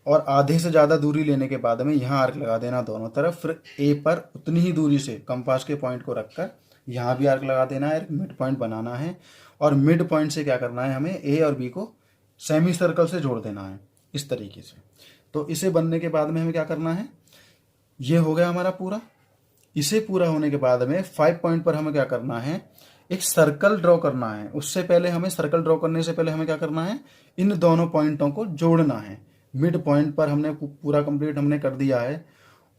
और आधे से ज़्यादा दूरी लेने के बाद में यहाँ आर्क लगा देना दोनों तरफ। फिर A पर उतनी ही दूरी से कंपास के पॉइंट को रखकर यहाँ भी आर्क लगा देना है, मिड पॉइंट बनाना है। और मिड पॉइंट से क्या करना है, हमें A और B को सेमी सर्कल से जोड़ देना है इस तरीके से। तो इसे बनने के बाद में हमें क्या करना है, ये हो गया हमारा पूरा। इसे पूरा होने के बाद में 5 पॉइंट पर हमें क्या करना है, एक सर्कल ड्रॉ करना है। उससे पहले हमें सर्कल ड्रॉ करने से पहले हमें क्या करना है, इन दोनों पॉइंटों को जोड़ना है। मिड पॉइंट पर हमने पूरा कंप्लीट हमने कर दिया है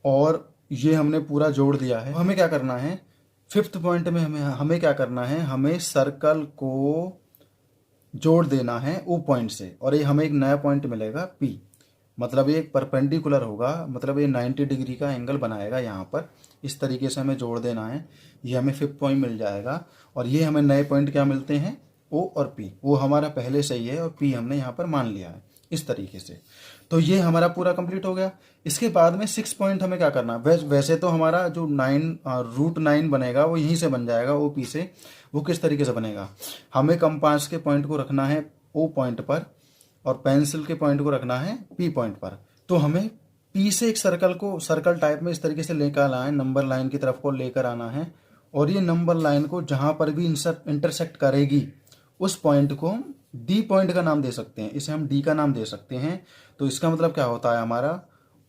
और ये हमने पूरा जोड़ दिया है। हमें क्या करना है, फिफ्थ पॉइंट में हमें क्या करना है, हमें सर्कल को जोड़ देना है ओ पॉइंट से और ये हमें एक नया पॉइंट मिलेगा पी। मतलब ये एक परपेंडिकुलर होगा, मतलब ये 90 डिग्री का एंगल बनाएगा यहाँ पर। इस तरीके से हमें जोड़ देना है, ये हमें फिफ्थ पॉइंट मिल जाएगा। और ये हमें नए पॉइंट क्या मिलते हैं, ओ और पी। वो हमारा पहले से ही है और पी हमने यहाँ पर मान लिया है इस तरीके से। तो ये हमारा पूरा कंप्लीट हो गया। इसके बाद में 6 पॉइंट हमें क्या करना है, वैसे तो हमारा जो √9 बनेगा वो यहीं से बन जाएगा ओ पी से। वो किस तरीके से बनेगा, हमें कंपास के पॉइंट को रखना है ओ पॉइंट पर और पेंसिल के पॉइंट को रखना है पी पॉइंट पर। तो हमें पी से एक सर्कल टाइप में इस तरीके से लेकर आना है, नंबर लाइन की तरफ को लेकर आना है। और ये नंबर लाइन को जहां पर भी इंटरसेक्ट करेगी उस पॉइंट को हम डी पॉइंट का नाम दे सकते हैं, इसे हम डी का नाम दे सकते हैं। तो इसका मतलब क्या होता है, हमारा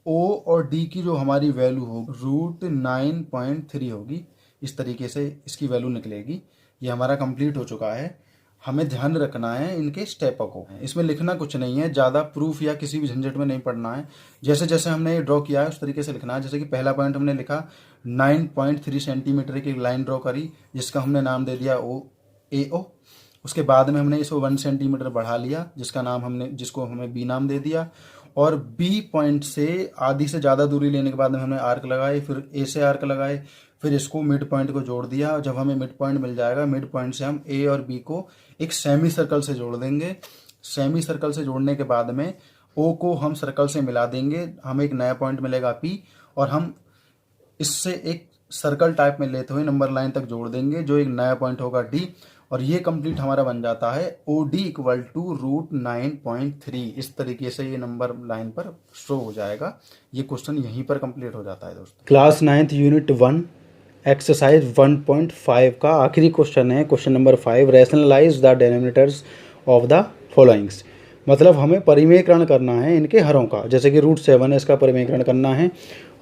ओ और डी की जो हमारी वैल्यू होगी √9.3 होगी। इस तरीके से इसकी वैल्यू निकलेगी। ये हमारा कंप्लीट हो चुका है। हमें ध्यान रखना है इनके स्टेपों को, इसमें लिखना कुछ नहीं है, ज़्यादा प्रूफ या किसी भी झंझट में नहीं पड़ना है। जैसे जैसे हमने ये ड्रॉ किया है उस तरीके से लिखना है। जैसे कि पहला पॉइंट हमने लिखा 9.3 सेंटीमीटर की लाइन ड्रॉ करी जिसका हमने नाम दे दिया ओ। उसके बाद में हमने इसको 1 सेंटीमीटर बढ़ा लिया जिसको हमें बी नाम दे दिया। और बी पॉइंट से आधी से ज़्यादा दूरी लेने के बाद में हमने आर्क लगाए, फिर ए से आर्क लगाए, फिर इसको मिड पॉइंट को जोड़ दिया। जब हमें मिड पॉइंट मिल जाएगा, मिड पॉइंट से हम ए और बी को एक सेमी सर्कल से जोड़ देंगे। सेमी सर्कल से जोड़ने के बाद में ओ को हम सर्कल से मिला देंगे, हमें एक नया पॉइंट मिलेगा पी। और हम इससे एक सर्कल टाइप में लेते हुए नंबर लाइन तक जोड़ देंगे जो एक नया पॉइंट होगा डी। और ये कंप्लीट हमारा बन जाता है ओ डी इक्वल टू √9.3। इस तरीके से ये नंबर लाइन पर शो हो जाएगा। ये क्वेश्चन यहीं पर कंप्लीट हो जाता है दोस्तों। क्लास 9th यूनिट 1 एक्सरसाइज 1.5 का आखिरी क्वेश्चन है, question number 5। Rationalise the denominators of the followings. मतलब हमें परिमेयकरण करना है इनके हरों का। जैसे कि √7 है, इसका परिमेयकरण करना है।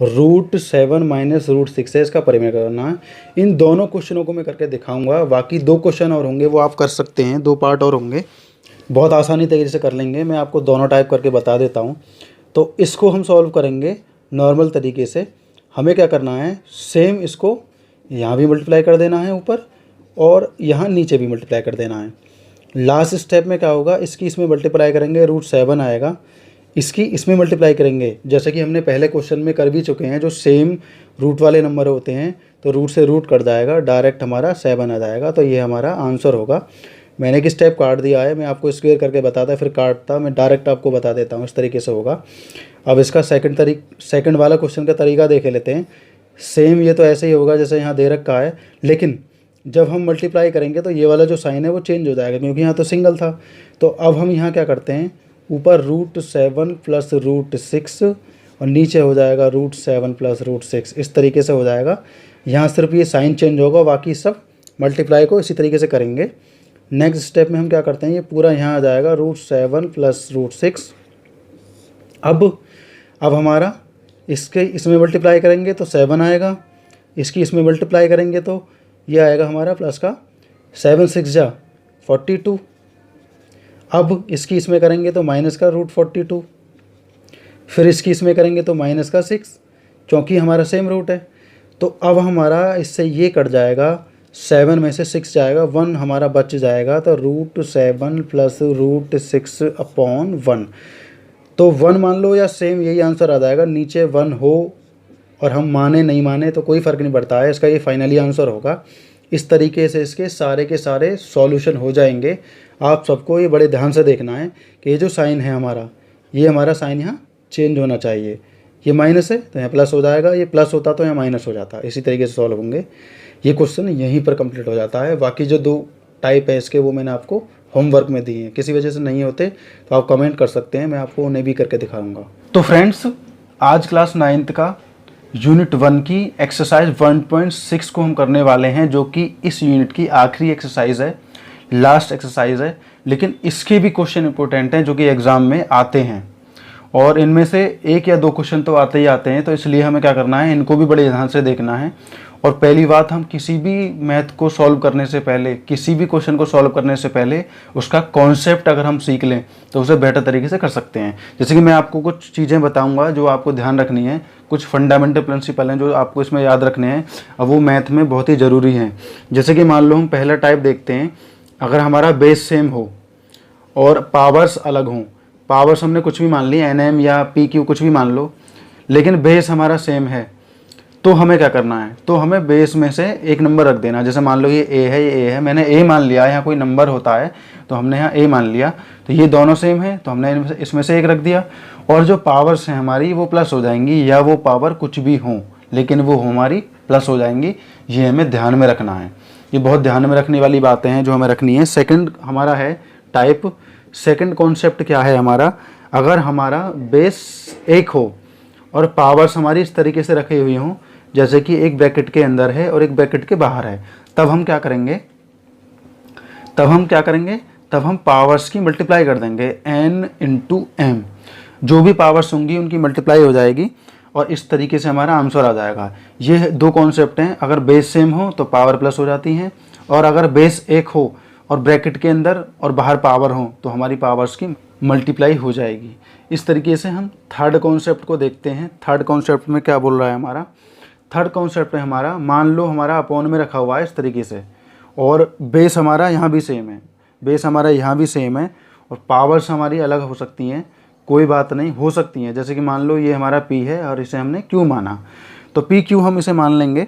√7 माइनस √6 है, इसका परिमेयकरण करना है। इन दोनों क्वेश्चनों को मैं करके दिखाऊंगा। बाकी 2 क्वेश्चन और होंगे, वो आप कर सकते हैं, 2 पार्ट और होंगे, बहुत आसानी तरीके से कर लेंगे। मैं आपको दोनों टाइप करके बता देता हूँ। तो इसको हम सॉल्व करेंगे नॉर्मल तरीके से। हमें क्या करना है, सेम इसको यहाँ भी मल्टीप्लाई कर देना है ऊपर और यहाँ नीचे भी मल्टीप्लाई कर देना है। लास्ट स्टेप में क्या होगा, इसकी इसमें मल्टीप्लाई करेंगे, √7 आएगा, इसकी इसमें मल्टीप्लाई करेंगे। जैसे कि हमने पहले क्वेश्चन में कर भी चुके हैं, जो सेम रूट वाले नंबर होते हैं तो रूट से रूट कट जाएगा, डायरेक्ट हमारा 7 आ जाएगा। तो ये हमारा आंसर होगा। मैंने एक स्टेप काट दिया है, मैं आपको स्क्वायर करके बताता फिर काटता, मैं डायरेक्ट आपको बता देता हूँ, इस तरीके से होगा। अब इसका सेकंड वाला क्वेश्चन का तरीका देख लेते हैं। सेम ये तो ऐसे ही होगा जैसे यहाँ दे रखा है, लेकिन जब हम मल्टीप्लाई करेंगे तो ये वाला जो साइन है वो चेंज हो जाएगा, क्योंकि यहाँ तो सिंगल था। तो अब हम यहाँ क्या करते हैं, ऊपर √7 प्लस √6 और नीचे हो जाएगा √7 प्लस √6। इस तरीके से हो जाएगा। यहाँ सिर्फ ये साइन चेंज होगा, बाकी सब मल्टीप्लाई को इसी तरीके से करेंगे। नेक्स्ट स्टेप में हम क्या करते हैं, ये पूरा यहाँ आ जाएगा √7 प्लस √6। अब हमारा इसमें मल्टीप्लाई करेंगे तो 7 आएगा, इसकी इसमें मल्टीप्लाई करेंगे तो ये आएगा हमारा प्लस का 7 6 जा 42। अब इसकी इसमें करेंगे तो माइनस का √42, फिर इसकी इसमें करेंगे तो माइनस का 6, क्योंकि हमारा सेम रूट है। तो अब हमारा इससे ये कट जाएगा, 7 में से 6 जाएगा, 1 हमारा बच जाएगा। तो √7 प्लस √6 अपॉन 1। तो 1 मान लो या सेम यही आंसर आ जाएगा। नीचे 1 हो और हम माने नहीं माने तो कोई फ़र्क नहीं पड़ता है, इसका ये फाइनली आंसर होगा। इस तरीके से इसके सारे के सारे सॉल्यूशन हो जाएंगे। आप सबको ये बड़े ध्यान से देखना है कि ये जो साइन है हमारा, ये हमारा साइन यहाँ चेंज होना चाहिए। ये माइनस है तो यहाँ प्लस हो जाएगा, ये प्लस होता तो यहाँ माइनस हो जाता। इसी तरीके से सॉल्व होंगे। ये क्वेश्चन यहीं पर कंप्लीट हो जाता है। बाकी जो 2 टाइप है इसके, वो मैंने आपको होमवर्क में दिए हैं। किसी वजह से नहीं होते तो आप कमेंट कर सकते हैं, मैं आपको उन्हें भी करके दिखाऊंगा। तो फ्रेंड्स, आज क्लास 9th का यूनिट 1 की एक्सरसाइज 1.6 को हम करने वाले हैं, जो कि इस यूनिट की आखिरी एक्सरसाइज है, लास्ट एक्सरसाइज है। लेकिन इसके भी क्वेश्चन इंपॉर्टेंट हैं जो कि एग्ज़ाम में आते हैं, और इनमें से 1 या 2 क्वेश्चन तो आते ही आते हैं। तो इसलिए हमें क्या करना है, इनको भी बड़े ध्यान से देखना है और पहली बात, हम किसी भी मैथ को सॉल्व करने से पहले, किसी भी क्वेश्चन को सॉल्व करने से पहले उसका कॉन्सेप्ट अगर हम सीख लें तो उसे बेहतर तरीके से कर सकते हैं। जैसे कि मैं आपको कुछ चीज़ें बताऊंगा जो आपको ध्यान रखनी है, कुछ फंडामेंटल प्रिंसिपल हैं जो आपको इसमें याद रखने हैं, अब वो मैथ में बहुत ही ज़रूरी हैं। जैसे कि मान लो हम पहला टाइप देखते हैं, अगर हमारा बेस सेम हो और पावर्स अलग हों, पावर्स हमने कुछ भी मान ली, NM या PQ कुछ भी मान लो, लेकिन बेस हमारा सेम है, तो हमें क्या करना है, तो हमें बेस में से एक नंबर रख देना। जैसे मान लो ये A है, ये A है, मैंने A मान लिया, यहाँ कोई नंबर होता है तो हमने यहाँ A मान लिया, तो ये दोनों सेम है तो हमने इसमें से एक रख दिया। और जो पावर्स हैं हमारी वो प्लस हो जाएंगी, या वो पावर कुछ भी हों लेकिन वो हमारी प्लस हो जाएंगी, ये हमें ध्यान में रखना है। ये बहुत ध्यान में रखने वाली बातें हैं जो हमें रखनी है। सेकंड हमारा है टाइप, सेकंड कॉन्सेप्ट क्या है हमारा, अगर हमारा बेस एक हो और पावर्स हमारी इस तरीके से रखी हुई हों, जैसे कि एक ब्रैकेट के अंदर है और एक ब्रैकेट के बाहर है, तब हम क्या करेंगे, तब हम पावर्स की मल्टीप्लाई कर देंगे, n इंटू एम, जो भी पावर्स होंगी उनकी मल्टीप्लाई हो जाएगी और इस तरीके से हमारा आंसर आ जाएगा। ये दो कॉन्सेप्ट हैं, अगर बेस सेम हो तो पावर प्लस हो जाती हैं, और अगर बेस एक हो और ब्रैकेट के अंदर और बाहर पावर हो तो हमारी पावर्स की मल्टीप्लाई हो जाएगी। इस तरीके से हम थर्ड कॉन्सेप्ट को देखते हैं। थर्ड कॉन्सेप्ट में क्या बोल रहा है हमारा, थर्ड कॉन्सेप्ट में हमारा, मान लो हमारा अपॉन में रखा हुआ है इस तरीके से, और बेस हमारा यहाँ भी सेम है, बेस हमारा यहाँ भी सेम है, और पावर्स हमारी अलग हो सकती हैं, कोई बात नहीं, हो सकती हैं। जैसे कि मान लो ये हमारा P है और इसे हमने Q माना, तो PQ हम इसे मान लेंगे।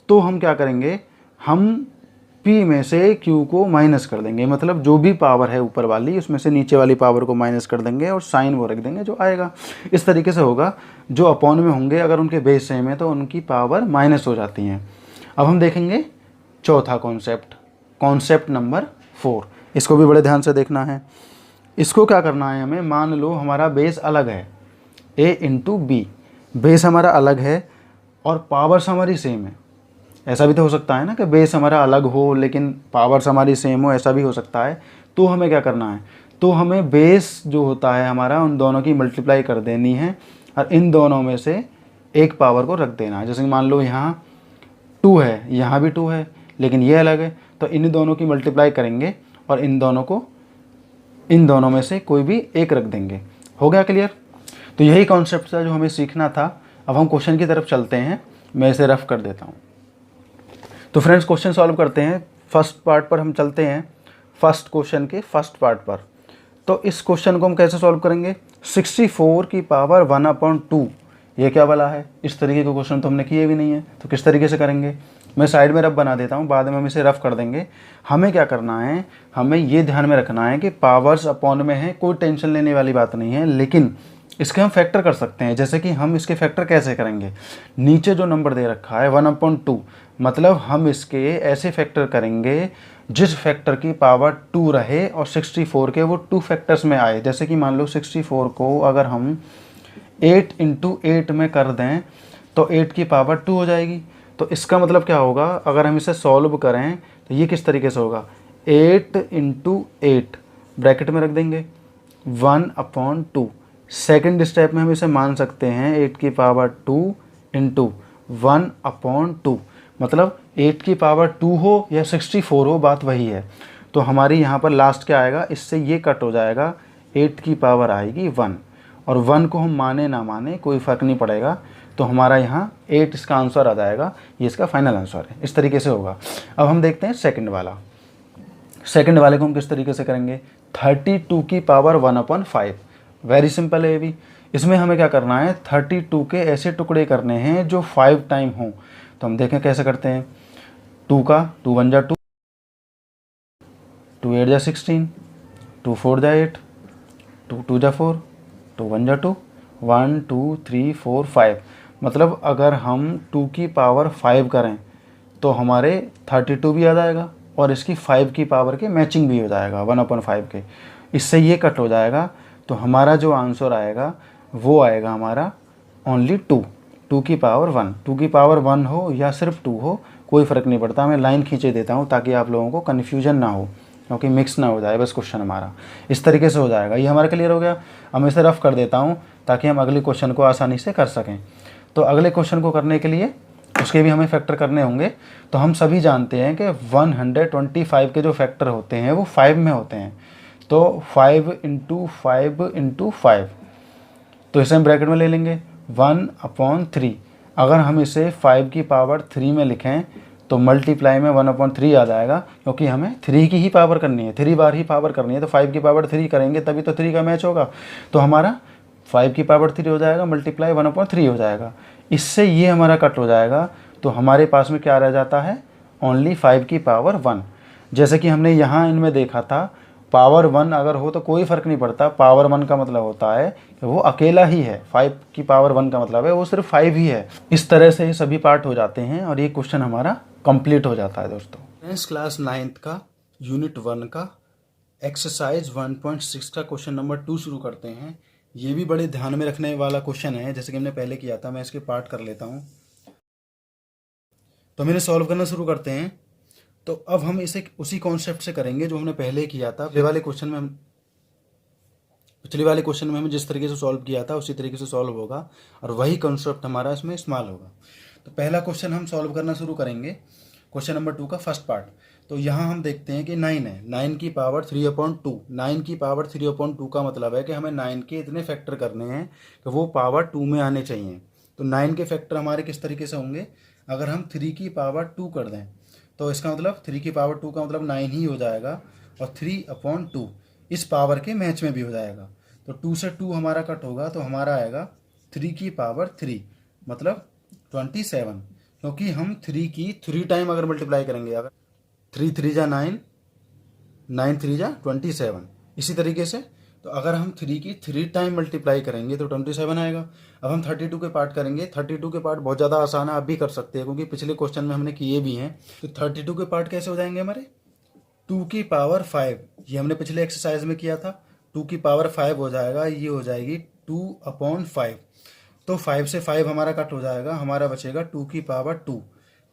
तो हम क्या करेंगे, हम P में से Q को माइनस कर देंगे, मतलब जो भी पावर है ऊपर वाली उसमें से नीचे वाली पावर को माइनस कर देंगे और साइन वो रख देंगे जो आएगा। इस तरीके से होगा। जो अपॉन में होंगे अगर उनके बेस सेम है तो उनकी पावर माइनस हो जाती हैं। अब हम देखेंगे चौथा कॉन्सेप्ट, कॉन्सेप्ट नंबर 4। इसको भी बड़े ध्यान से देखना है। इसको क्या करना है हमें, मान लो हमारा बेस अलग है, A इंटू B, बेस हमारा अलग है और पावर्स हमारी सेम है। ऐसा भी तो हो सकता है ना कि बेस हमारा अलग हो लेकिन पावर्स हमारी सेम हो, ऐसा भी हो सकता है। तो हमें क्या करना है, तो हमें बेस जो होता है हमारा उन दोनों की मल्टीप्लाई कर देनी है और इन दोनों में से एक पावर को रख देना है। जैसे कि मान लो यहाँ 2 है, यहाँ भी 2 है, लेकिन ये अलग है, तो इन दोनों की मल्टीप्लाई करेंगे और इन दोनों में से कोई भी एक रख देंगे। हो गया क्लियर। तो यही कॉन्सेप्ट था जो हमें सीखना था। अब हम क्वेश्चन की तरफ चलते हैं, मैं इसे रफ कर देता हूँ। तो फ्रेंड्स क्वेश्चन सॉल्व करते हैं। फर्स्ट पार्ट पर हम चलते हैं, फर्स्ट क्वेश्चन के फर्स्ट पार्ट पर। तो इस क्वेश्चन को हम कैसे सॉल्व करेंगे, 64 की पावर 1/2, ये क्या वाला है। इस तरीके के क्वेश्चन तो हमने किए भी नहीं है, तो किस तरीके से करेंगे। मैं साइड में रफ बना देता हूँ, बाद में हम इसे रफ कर देंगे। हमें क्या करना है, हमें ये ध्यान में रखना है कि पावर्स अपॉन में है, कोई टेंशन लेने वाली बात नहीं है, लेकिन इसके हम फैक्टर कर सकते हैं। जैसे कि हम इसके फैक्टर कैसे करेंगे, नीचे जो नंबर दे रखा है 1/2, मतलब हम इसके ऐसे फैक्टर करेंगे जिस फैक्टर की पावर 2 रहे और 64 के वो 2 फैक्टर्स में आए। जैसे कि मान लो 64 को अगर हम 8 इंटू 8 में कर दें तो 8 की पावर 2 हो जाएगी। तो इसका मतलब क्या होगा, अगर हम इसे सॉल्व करें तो ये किस तरीके से होगा, 8 इंटू 8 ब्रैकेट में रख देंगे 1/2। सेकेंड स्टेप में हम इसे मान सकते हैं 8 की पावर 2 इंटू 1/2, मतलब 8 की पावर 2 हो या 64 हो, बात वही है। तो हमारी यहाँ पर लास्ट क्या आएगा, इससे ये कट हो जाएगा, 8 की पावर आएगी 1, और 1 को हम माने ना माने कोई फ़र्क नहीं पड़ेगा। तो हमारा यहाँ 8 इसका आंसर आ जाएगा, ये इसका फाइनल आंसर है। इस तरीके से होगा। अब हम देखते हैं सेकंड वाला। सेकंड वाले को हम किस तरीके से करेंगे, 32 की पावर 1/5। वेरी सिंपल है ये भी। इसमें हमें क्या करना है, 32 के ऐसे टुकड़े करने हैं जो 5 टाइम हों। तो हम देखें कैसे करते हैं। 2 का 2 1 जा 2, 2 8 जा 16, 2 4 जा 8, 2 2 जा 4, 2 1 जा 2, 1 2 3 4 5। मतलब अगर हम 2 की पावर 5 करें तो हमारे 32 भी आ जाएगा और इसकी 5 की पावर के मैचिंग भी हो जाएगा 1/5 के। इससे ये कट हो जाएगा। तो हमारा जो आंसर आएगा वो आएगा हमारा ओनली 2 की पावर 1। 2 की पावर 1 हो या सिर्फ 2 हो, कोई फ़र्क नहीं पड़ता। मैं लाइन खींचे देता हूँ ताकि आप लोगों को कन्फ्यूजन ना हो, क्योंकि मिक्स ना हो जाए बस क्वेश्चन हमारा। इस तरीके से हो जाएगा। ये हमारा क्लियर हो गया। अब मैं इसे रफ कर देता हूँ ताकि हम अगले क्वेश्चन को आसानी से कर सकें। तो अगले क्वेश्चन को करने के लिए उसके भी हमें फैक्टर करने होंगे। तो हम सभी जानते हैं कि 125 के जो फैक्टर होते हैं वो 5 में होते हैं। तो 5 इंटू 5 इंटू 5, तो इसे हम ब्रैकेट में ले लेंगे 1/3। अगर हम इसे 5 की पावर 3 में लिखें तो मल्टीप्लाई में 1/3 आ जाएगा, क्योंकि हमें 3 की ही पावर करनी है, 3 बार ही पावर करनी है। तो 5 की पावर 3 करेंगे तभी तो 3 का मैच होगा। तो हमारा 5 की पावर 3 हो जाएगा, मल्टीप्लाई 1/3 हो जाएगा। इससे ये हमारा कट हो जाएगा। तो हमारे पास में क्या रह जाता है, ओनली 5 की पावर 1। जैसे कि हमने यहाँ इनमें देखा था, पावर 1 अगर हो तो कोई फ़र्क नहीं पड़ता। पावर 1 का मतलब होता है कि वो अकेला ही है, 5 की पावर 1 का मतलब है वो सिर्फ 5 ही है। इस तरह से ये सभी पार्ट हो जाते हैं और ये क्वेश्चन हमारा कंप्लीट हो जाता है दोस्तों। फ्रेंड्स, क्लास 9th का यूनिट 1 का एक्सरसाइज 1.6 का क्वेश्चन नंबर 2 शुरू करते हैं। ये भी बड़े ध्यान में रखने वाला क्वेश्चन है, जैसे कि हमने पहले किया था। मैं इसके पार्ट कर लेता हूँ। तो मैंने सॉल्व करना शुरू करते हैं। तो अब हम इसे उसी कॉन्सेप्ट से करेंगे जो हमने पहले किया था। पिछले वाले क्वेश्चन में हमने जिस तरीके से सॉल्व किया था उसी तरीके से सॉल्व होगा और वही कॉन्सेप्ट हमारा इसमें इस्तेमाल होगा। तो पहला क्वेश्चन हम सॉल्व करना शुरू करेंगे, क्वेश्चन नंबर 2 का फर्स्ट पार्ट। तो यहाँ हम देखते हैं कि 9 है, 9 की पावर 3/2। 9 की पावर 3/2 का मतलब है कि हमें 9 के इतने फैक्टर करने हैं कि वो पावर 2 में आने चाहिए। तो 9 के फैक्टर हमारे किस तरीके से होंगे, अगर हम 3 की पावर 2 कर दें तो इसका मतलब 3 की पावर 2 का मतलब 9 ही हो जाएगा, और 3/2 इस पावर के मैच में भी हो जाएगा। तो 2 से 2 हमारा कट होगा, तो हमारा आएगा 3 की पावर 3 मतलब 27, क्योंकि हम 3 की 3 टाइम अगर मल्टीप्लाई करेंगे, अगर 3 3 जा 9, 9 3 जा 27, इसी तरीके से तो अगर हम 3 की 3 टाइम मल्टीप्लाई करेंगे तो 27 आएगा। अब हम 32 के पार्ट करेंगे। 32 के पार्ट बहुत ज़्यादा आसान है, आप भी कर सकते हैं क्योंकि पिछले क्वेश्चन में हमने किए भी हैं। तो 32 के पार्ट कैसे हो जाएंगे हमारे, 2 की पावर 5, ये हमने पिछले एक्सरसाइज में किया था। 2 की पावर 5 हो जाएगा, ये हो जाएगी 2/5। तो 5 से 5 हमारा कट हो जाएगा, हमारा बचेगा 2 की पावर 2,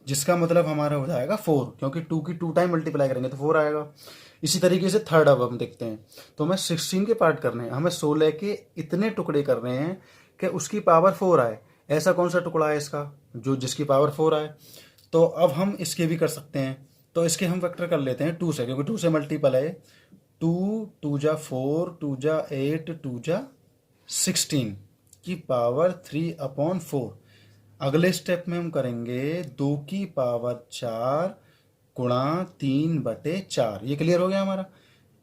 जिसका मतलब हमारा हो जाएगा 4, क्योंकि 2 की 2 टाइम मल्टीप्लाई करेंगे तो 4 आएगा। इसी तरीके से थर्ड अब हम देखते हैं। तो हमें 16 के पार्ट करने हैं, हमें 16 के इतने टुकड़े करने हैं कि उसकी पावर 4 आए। ऐसा कौन सा टुकड़ा है इसका जो जिसकी पावर 4 आए। तो अब हम इसके भी कर सकते हैं। तो इसके हम वेक्टर कर लेते हैं 2 से, क्योंकि 2 से मल्टीपल है। 2 2 जा 4, 2 जा 8, 2 जा 16 की पावर 3/4। अगले स्टेप में हम करेंगे 2 की पावर 4 गुणा 3/4। ये क्लियर हो गया हमारा।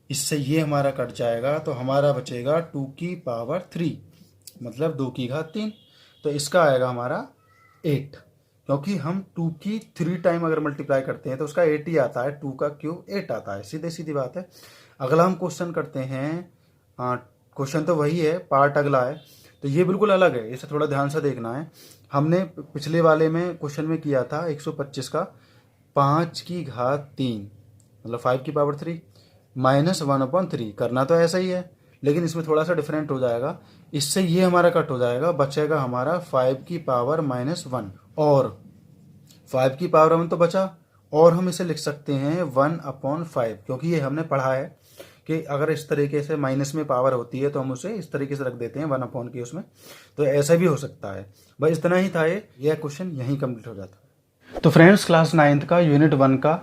इससे ये हमारा कट जाएगा, तो हमारा बचेगा 2 की पावर 3 मतलब 2 की घात 3। तो इसका आएगा हमारा 8, क्योंकि हम 2 की 3 टाइम अगर मल्टीप्लाई करते हैं तो उसका 8 ही आता है। 2 का क्यूब 8 आता है, सीधे सीधी बात है। अगला हम क्वेश्चन करते हैं। क्वेश्चन तो वही है, पार्ट अगला है। तो ये बिल्कुल अलग है, इसे थोड़ा ध्यान से देखना है। हमने पिछले वाले में क्वेश्चन में किया था 125 का 5 की घात 3 मतलब 5 की पावर 3 माइनस 1/3। करना तो ऐसा ही है, लेकिन इसमें थोड़ा सा डिफरेंट हो जाएगा। इससे ये हमारा कट हो जाएगा, बचेगा हमारा 5 की पावर -1। और 5 की पावर 1 तो बचा, और हम इसे लिख सकते हैं 1/5, क्योंकि ये हमने पढ़ा है कि अगर इस तरीके से माइनस में पावर होती है तो हम उसे इस तरीके से रख देते हैं 1/, की उसमें। तो ऐसा भी हो सकता है। बस इतना ही था, ये क्वेश्चन यहीं कंप्लीट हो जाता है। तो फ्रेंड्स, क्लास 9th का यूनिट 1 का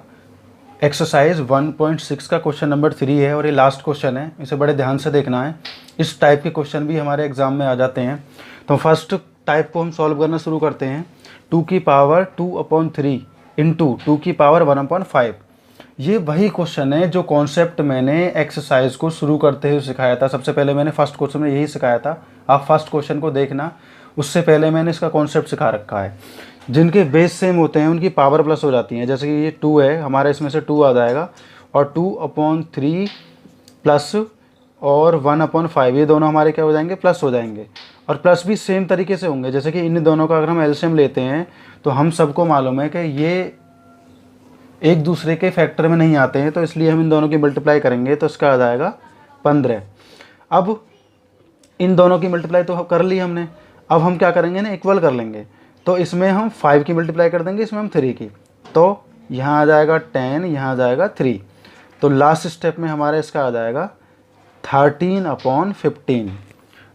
एक्सरसाइज 1.6 का क्वेश्चन नंबर 3 है और ये लास्ट क्वेश्चन है, इसे बड़े ध्यान से देखना है। इस टाइप के क्वेश्चन भी हमारे एग्जाम में आ जाते हैं। तो फर्स्ट टाइप को हम सॉल्व करना शुरू करते हैं। 2 की पावर 2/3 इंटू 2 की पावर 1/5। ये वही क्वेश्चन है जो कॉन्सेप्ट मैंने एक्सरसाइज को शुरू करते हुए सिखाया था। सबसे पहले मैंने फर्स्ट क्वेश्चन में यही सिखाया था, आप फर्स्ट क्वेश्चन को देखना, उससे पहले मैंने इसका कॉन्सेप्ट सिखा रखा है। जिनके बेस सेम होते हैं उनकी पावर प्लस हो जाती है। जैसे कि ये 2 है, हमारे इसमें से 2 आ जाएगा, और 2/3 प्लस और 1/5, ये दोनों हमारे क्या हो जाएंगे, प्लस हो जाएंगे। और प्लस भी सेम तरीके से होंगे। जैसे कि इन दोनों का अगर हम एलसीएम लेते हैं तो हम सबको मालूम है कि ये एक दूसरे के फैक्टर में नहीं आते हैं, तो इसलिए हम इन दोनों की मल्टीप्लाई करेंगे तो इसका आ जाएगा 15। अब इन दोनों की मल्टीप्लाई तो कर ली हमने, अब हम क्या करेंगे ना, इक्वल कर लेंगे। तो इसमें हम 5 की मल्टीप्लाई कर देंगे, इसमें हम 3 की। तो यहाँ आ जाएगा 10, यहाँ आ जाएगा 3। तो लास्ट स्टेप में हमारा इसका आ जाएगा 13/15,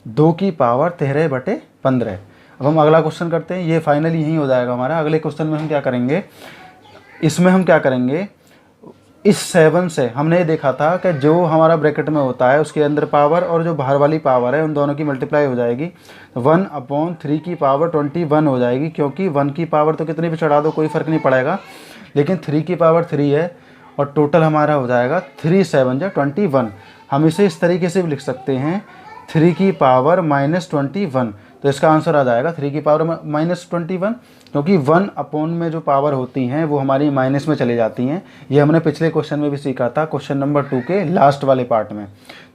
2 की पावर 13/15। अब हम अगला क्वेश्चन करते हैं, ये फाइनली यही हो जाएगा हमारा। अगले क्वेश्चन में हम क्या करेंगे, इसमें हम क्या करेंगे, इस 7 से हमने ये देखा था कि जो हमारा ब्रैकेट में होता है उसके अंदर पावर और जो बाहर वाली पावर है उन दोनों की मल्टीप्लाई हो जाएगी, 1/3 की पावर 21 हो जाएगी, क्योंकि 1 की पावर तो कितनी भी चढ़ा दो कोई फ़र्क नहीं पड़ेगा, लेकिन 3 की पावर 3 है और टोटल हमारा हो जाएगा 3 7 जा 21। हम इसे इस तरीके से भी लिख सकते हैं 3 की पावर -21, तो इसका आंसर आ जाएगा 3 की पावर -21, क्योंकि 1 अपॉन में जो पावर होती हैं वो हमारी माइनस में चली जाती हैं। ये हमने पिछले क्वेश्चन में भी सीखा था, क्वेश्चन नंबर 2 के लास्ट वाले पार्ट में।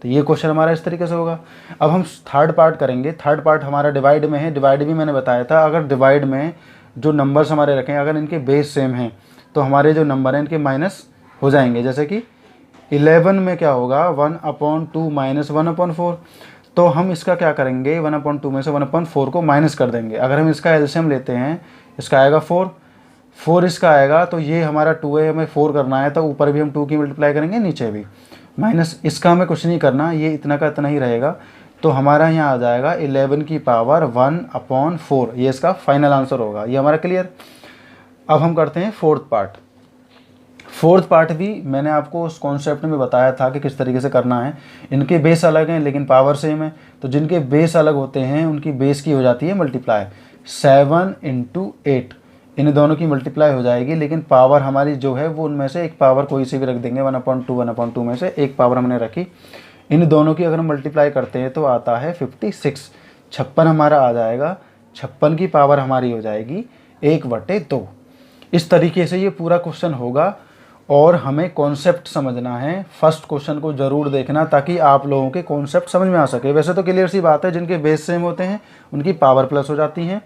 तो ये क्वेश्चन हमारा इस तरीके से होगा। अब हम थर्ड पार्ट करेंगे। थर्ड पार्ट हमारा डिवाइड में है। डिवाइड भी मैंने बताया था, अगर डिवाइड में जो नंबर्स हमारे रखें अगर इनके बेस सेम हैं तो हमारे जो नंबर हैं इनके माइनस हो जाएंगे। जैसे कि 11 में क्या होगा, 1/2 - 1/4, तो हम इसका क्या करेंगे, 1/2 में से 1/4 को माइनस कर देंगे। अगर हम इसका एलसीएम लेते हैं, इसका आएगा 4 इसका आएगा, तो ये हमारा 2 है, हमें 4 करना है, तो ऊपर भी हम 2 की मल्टीप्लाई करेंगे, नीचे भी माइनस, इसका हमें कुछ नहीं करना, ये इतना का इतना ही रहेगा। तो हमारा यहाँ आ जाएगा 11 की पावर 1/4, ये इसका फाइनल आंसर होगा। ये हमारा क्लियर। अब हम करते हैं फोर्थ पार्ट। फोर्थ पार्ट भी मैंने आपको उस कॉन्सेप्ट में बताया था कि किस तरीके से करना है। इनके बेस अलग हैं लेकिन पावर सेम है, तो जिनके बेस अलग होते हैं उनकी बेस की हो जाती है मल्टीप्लाई। 7 × 8 इन दोनों की मल्टीप्लाई हो जाएगी, लेकिन पावर हमारी जो है वो उनमें से एक पावर कोई सी भी रख देंगे। 1/2 में से एक पावर हमने रखी, इन दोनों की अगर हम मल्टीप्लाई करते हैं तो आता है 56। 56 हमारा आ जाएगा, 56 की पावर हमारी हो जाएगी 1/2। इस तरीके से ये पूरा क्वेश्चन होगा और हमें कॉन्सेप्ट समझना है। फर्स्ट क्वेश्चन को ज़रूर देखना ताकि आप लोगों के कॉन्सेप्ट समझ में आ सके। वैसे तो क्लियर सी बात है, जिनके बेस सेम होते हैं उनकी पावर प्लस हो जाती हैं,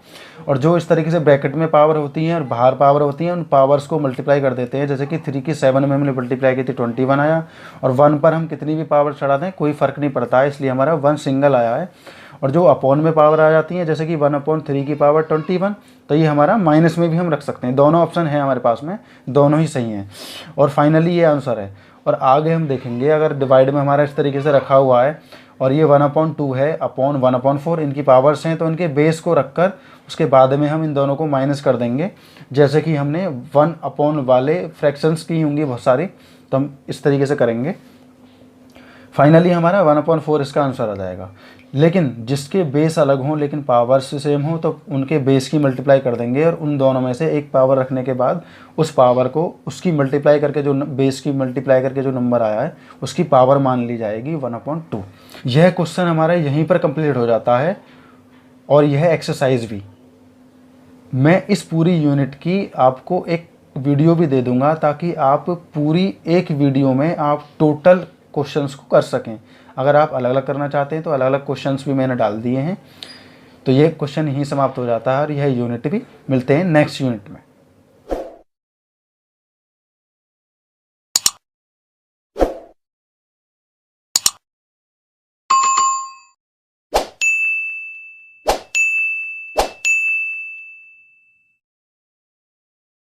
और जो इस तरीके से ब्रैकेट में पावर होती हैं और बाहर पावर होती हैं उन पावर्स को मल्टीप्लाई कर देते हैं। जैसे कि 3 की 7 में हमने मल्टीप्लाई की थी 21 आया, और 1 पर हम कितनी भी पावर चढ़ा दें कोई फ़र्क नहीं पड़ता है, इसलिए हमारा 1 सिंगल आया है। और जो अपॉन में पावर आ जाती है जैसे कि 1/3 की पावर 21, तो ये हमारा माइनस में भी हम रख सकते हैं। दोनों ऑप्शन हैं हमारे पास में, दोनों ही सही हैं, और फाइनली ये आंसर है। और आगे हम देखेंगे अगर डिवाइड में हमारा इस तरीके से रखा हुआ है और ये 1/2 है अपॉन 1/4, इनकी पावर्स हैं, तो इनके बेस को रखकर उसके बाद में हम इन दोनों को माइनस कर देंगे। जैसे कि हमने 1 अपॉन वाले फ्रैक्शंस की होंगी बहुत सारी, तो हम इस तरीके से करेंगे। फाइनली हमारा 1/4 इसका आंसर आ जाएगा। लेकिन जिसके बेस अलग हों लेकिन पावर से सेम हो तो उनके बेस की मल्टीप्लाई कर देंगे, और उन दोनों में से एक पावर रखने के बाद उस पावर को उसकी मल्टीप्लाई करके जो बेस की मल्टीप्लाई करके जो नंबर आया है उसकी पावर मान ली जाएगी 1/2। यह क्वेश्चन हमारा यहीं पर कंप्लीट हो जाता है, और यह एक्सरसाइज भी। मैं इस पूरी यूनिट की आपको एक वीडियो भी दे दूंगा ताकि आप पूरी एक वीडियो में आप टोटल क्वेश्चंस को कर सकें। अगर आप अलग अलग करना चाहते हैं तो अलग अलग क्वेश्चंस भी मैंने डाल दिए हैं। तो ये क्वेश्चन यहीं समाप्त हो जाता है और यह यूनिट भी। मिलते हैं नेक्स्ट यूनिट में।